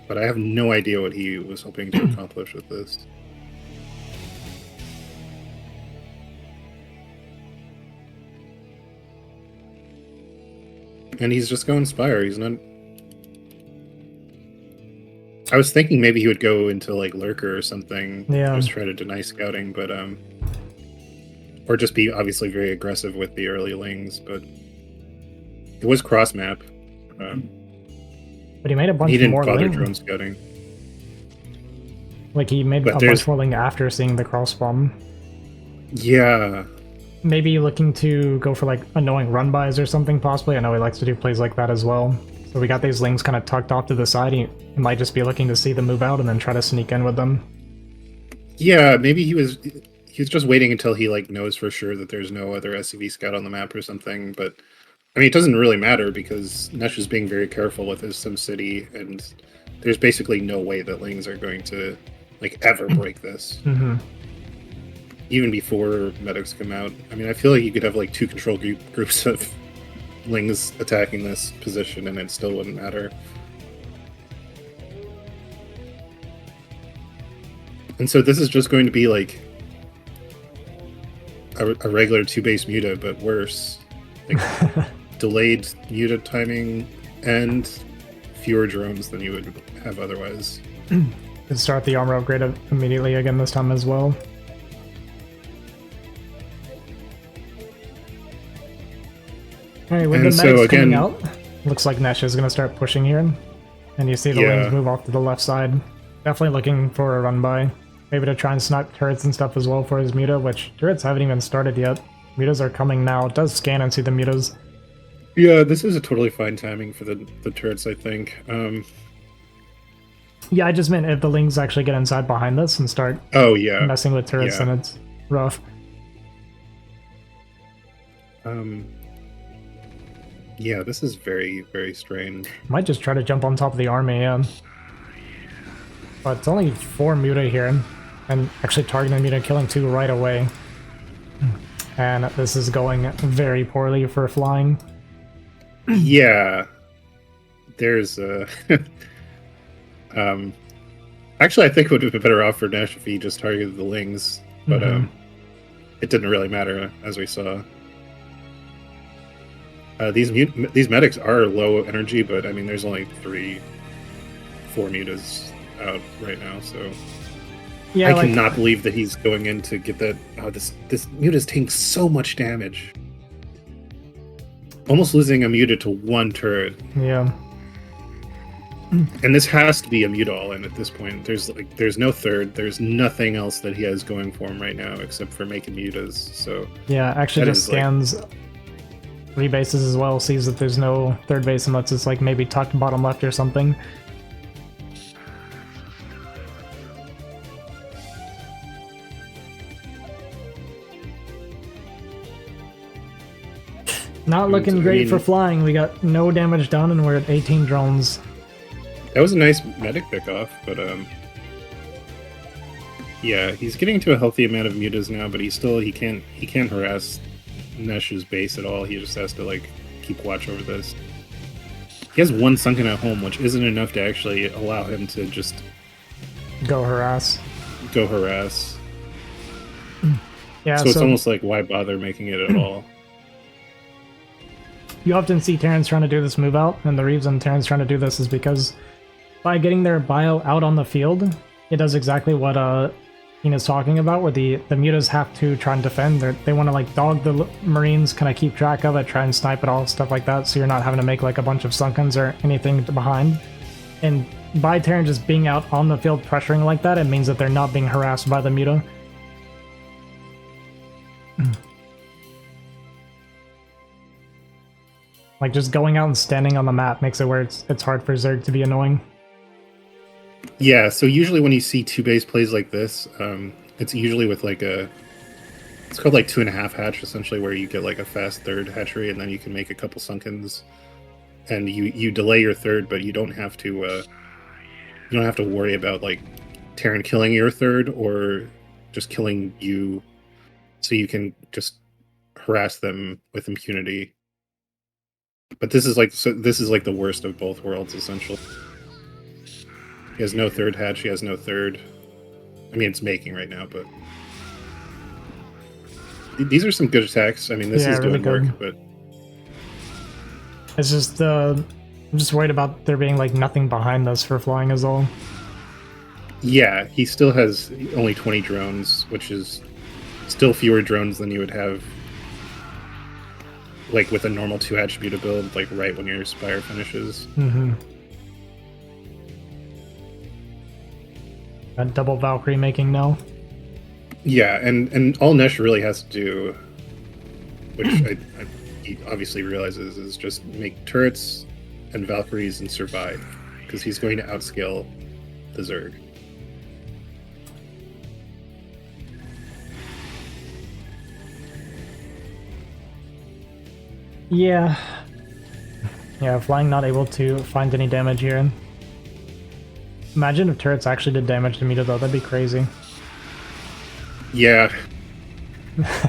But I have no idea what he was hoping to accomplish with this. And he's just going Spire. He's not... I was thinking maybe he would go into like Lurker or something. Yeah. Just try to deny scouting, but or just be obviously very aggressive with the early lings, but it was cross map. But he made a bunch He didn't more bother ling. drone scouting. Like he made But a bunch more ling after seeing the cross bomb. Yeah. Maybe looking to go for like annoying run bys or something possibly. I know he likes to do plays like that as well. So we got these lings kind of tucked off to the side. He might just be looking to see them move out and then try to sneak in with them. Yeah, maybe he was just waiting until he like knows for sure that there's no other SCV scout on the map or something, but I mean it doesn't really matter because Nesh is being very careful with his SimCity and there's basically no way that lings are going to like ever break this. Mm-hmm. Even before medics come out. I mean, I feel like you could have like 2 control groups of lings attacking this position and it still wouldn't matter. And so this is just going to be like a regular 2-base muta, but worse. Like delayed muta timing and fewer drones than you would have otherwise. Could start the armor upgrade immediately again this time as well. Alright, with And the so medics again- coming out, looks like Nesh is going to start pushing here. And you see the Yeah. lings move off to the left side. Definitely looking for a run by. Maybe to try and snipe turrets and stuff as well for his muta, which turrets haven't even started yet. Mutas are coming now. It does scan and see the mutas. Yeah, this is a totally fine timing for the turrets, I think. Yeah, I just meant if the lings actually get inside behind this and start Oh, yeah. messing with turrets, Yeah. then it's rough. Yeah, this is very, very strange. Might just try to jump on top of the army, yeah. But it's only 4 muta here. And actually targeting muta, killing 2 right away. And this is going very poorly for flying. Yeah. There's actually I think it would have been better off for Nash if he just targeted the lings, but it didn't really matter as we saw. These medics are low energy, but I mean there's only 4 mutas out right now, so Yeah, I like, cannot believe that he's going in to get that. Oh, this Muta's taking so much damage. Almost losing a Muta to one turret. yeah. And this has to be a Muta all-in at this point. There's no third. There's nothing else that he has going for him right now except for making Mutas. So Yeah, actually that just is, like- scans three bases as well, sees that there's no third base unless it's like maybe tucked bottom left or something. Not looking great for flying. We got no damage done and we're at 18 drones. That was a nice medic pickoff, but yeah, he's getting to a healthy amount of mutas now, but he can't harass Nesh's base at all. He just has to like keep watch over this. He has one sunken at home, which isn't enough to actually allow him to just Go harass. go harass. Yeah, So it's almost like why bother making it at all? you often see Terrans trying to do this move out, and the reason Terran's trying to do this is because by getting their bio out on the field, it does exactly what Ina's talking about, where the mutas have to try and defend. They want to like dog the Marines, kind of keep track of it, try and snipe it all, stuff like that, so you're not having to make like a bunch of sunkens or anything behind. And by Terran just being out on the field pressuring like that, it means that they're not being harassed by the muta. Like just going out and standing on the map makes it where it's hard for Zerg to be annoying. Yeah, so usually when you see two base plays like this, it's usually with like it's called like 2.5 hatch, essentially, where you get like a fast third hatchery and then you can make a couple sunkens, and you delay your third, but you don't have to worry about like Terran killing your third or just killing you, so you can just harass them with impunity. But this is like the worst of both worlds, essentially. He has no third hatch. He has no third. I mean, it's making right now, but these are some good attacks. I mean, this is really doing good work, but it's just I'm just worried about there being like nothing behind this for flying is all. yeah, he still has only 20 drones, which is still fewer drones than you would have like with a normal 2 hatch Muta build, like right when your Spire finishes. Mm-hmm. A double Valkyrie making no. Yeah, and all Nesh really has to do, which he obviously realizes, is just make turrets and Valkyries and survive, because he's going to outscale the Zerg. Yeah. Yeah, flying not able to find any damage here. Imagine if turrets actually did damage to Muta though, that'd be crazy. Yeah.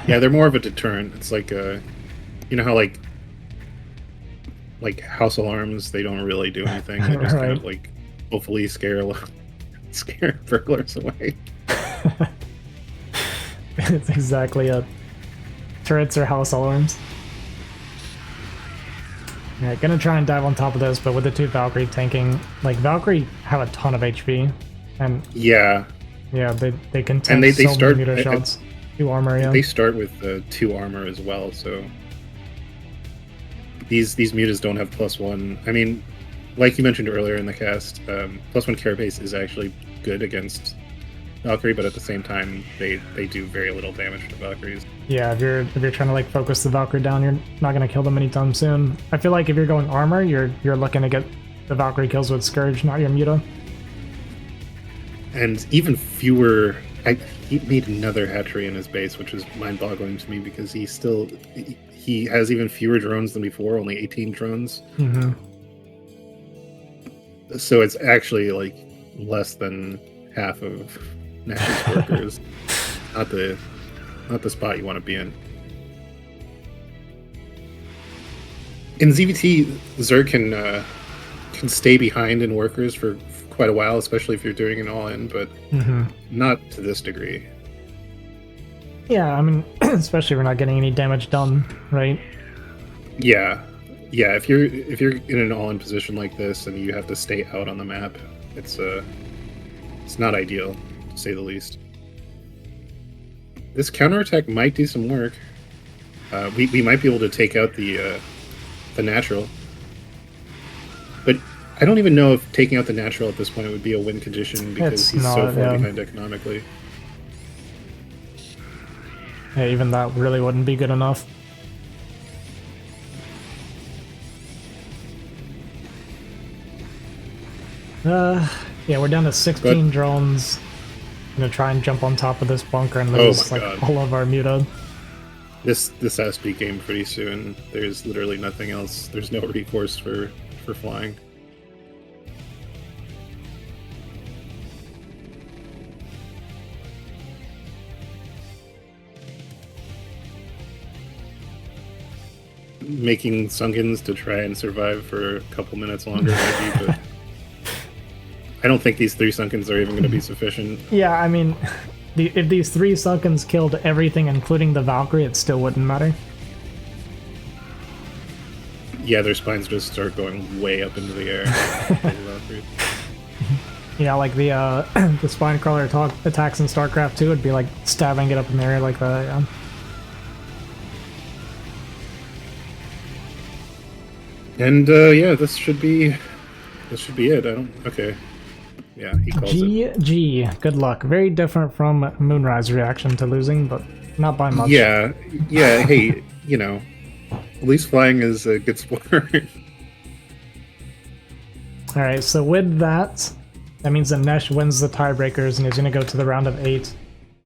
Yeah, they're more of a deterrent. It's like you know how like house alarms, they don't really do anything. They just kind of like hopefully scare burglars away. It's exactly it. Turrets or house alarms. Yeah, gonna try and dive on top of this, but with the 2 Valkyrie tanking, like Valkyrie have a ton of HP, and yeah, they can tank and they so start many Muta shots. 2 armor, yeah. They start with 2 armor as well, so these mutas don't have +1. I mean, like you mentioned earlier in the cast, +1 carapace is actually good against Valkyrie, but at the same time, they do very little damage to Valkyries. Yeah, if you're trying to like focus the Valkyrie down, you're not gonna kill them anytime soon. I feel like if you're going armor, you're looking to get the Valkyrie kills with Scourge, not your Muta. And even fewer. He made another hatchery in his base, which is mind-boggling to me, because he has even fewer drones than before, only 18 drones. Mm-hmm. So it's actually like less than half of Nash's workers. Not the spot you want to be in. In ZVT, Zerg can stay behind in workers for quite a while, especially if you're doing an all-in, but not to this degree. Yeah, I mean, especially if we're not getting any damage done, right? Yeah. If you're in an all-in position like this and you have to stay out on the map, it's not ideal. say the least. This counterattack might do some work. We might be able to take out the natural. But I don't even know if taking out the natural at this point would be a win condition because he's so far behind economically. Yeah, even that really wouldn't be good enough. Yeah, we're down to 16 drones. I'm gonna try and jump on top of this bunker and lose all of our muta. This has to be game pretty soon. There's literally nothing else. There's no recourse for flying. Making Sunkens to try and survive for a couple minutes longer might be, but I don't think these 3 Sunkens are even going to be sufficient. Yeah, I mean, if these 3 Sunkens killed everything, including the Valkyrie, it still wouldn't matter. Yeah, their spines just start going way up into the air. Yeah, like the spine crawler attacks in StarCraft 2 would be like stabbing it up in the air like that. Yeah. And yeah, this should be it. Okay. Yeah, he calls it. GG. Good luck. Very different from Moonrise reaction to losing, but not by much. Yeah. Hey, you know, at least flying is a good sport. All right. So with that, that means that Nesh wins the tiebreakers and he's going to go to the round of 8.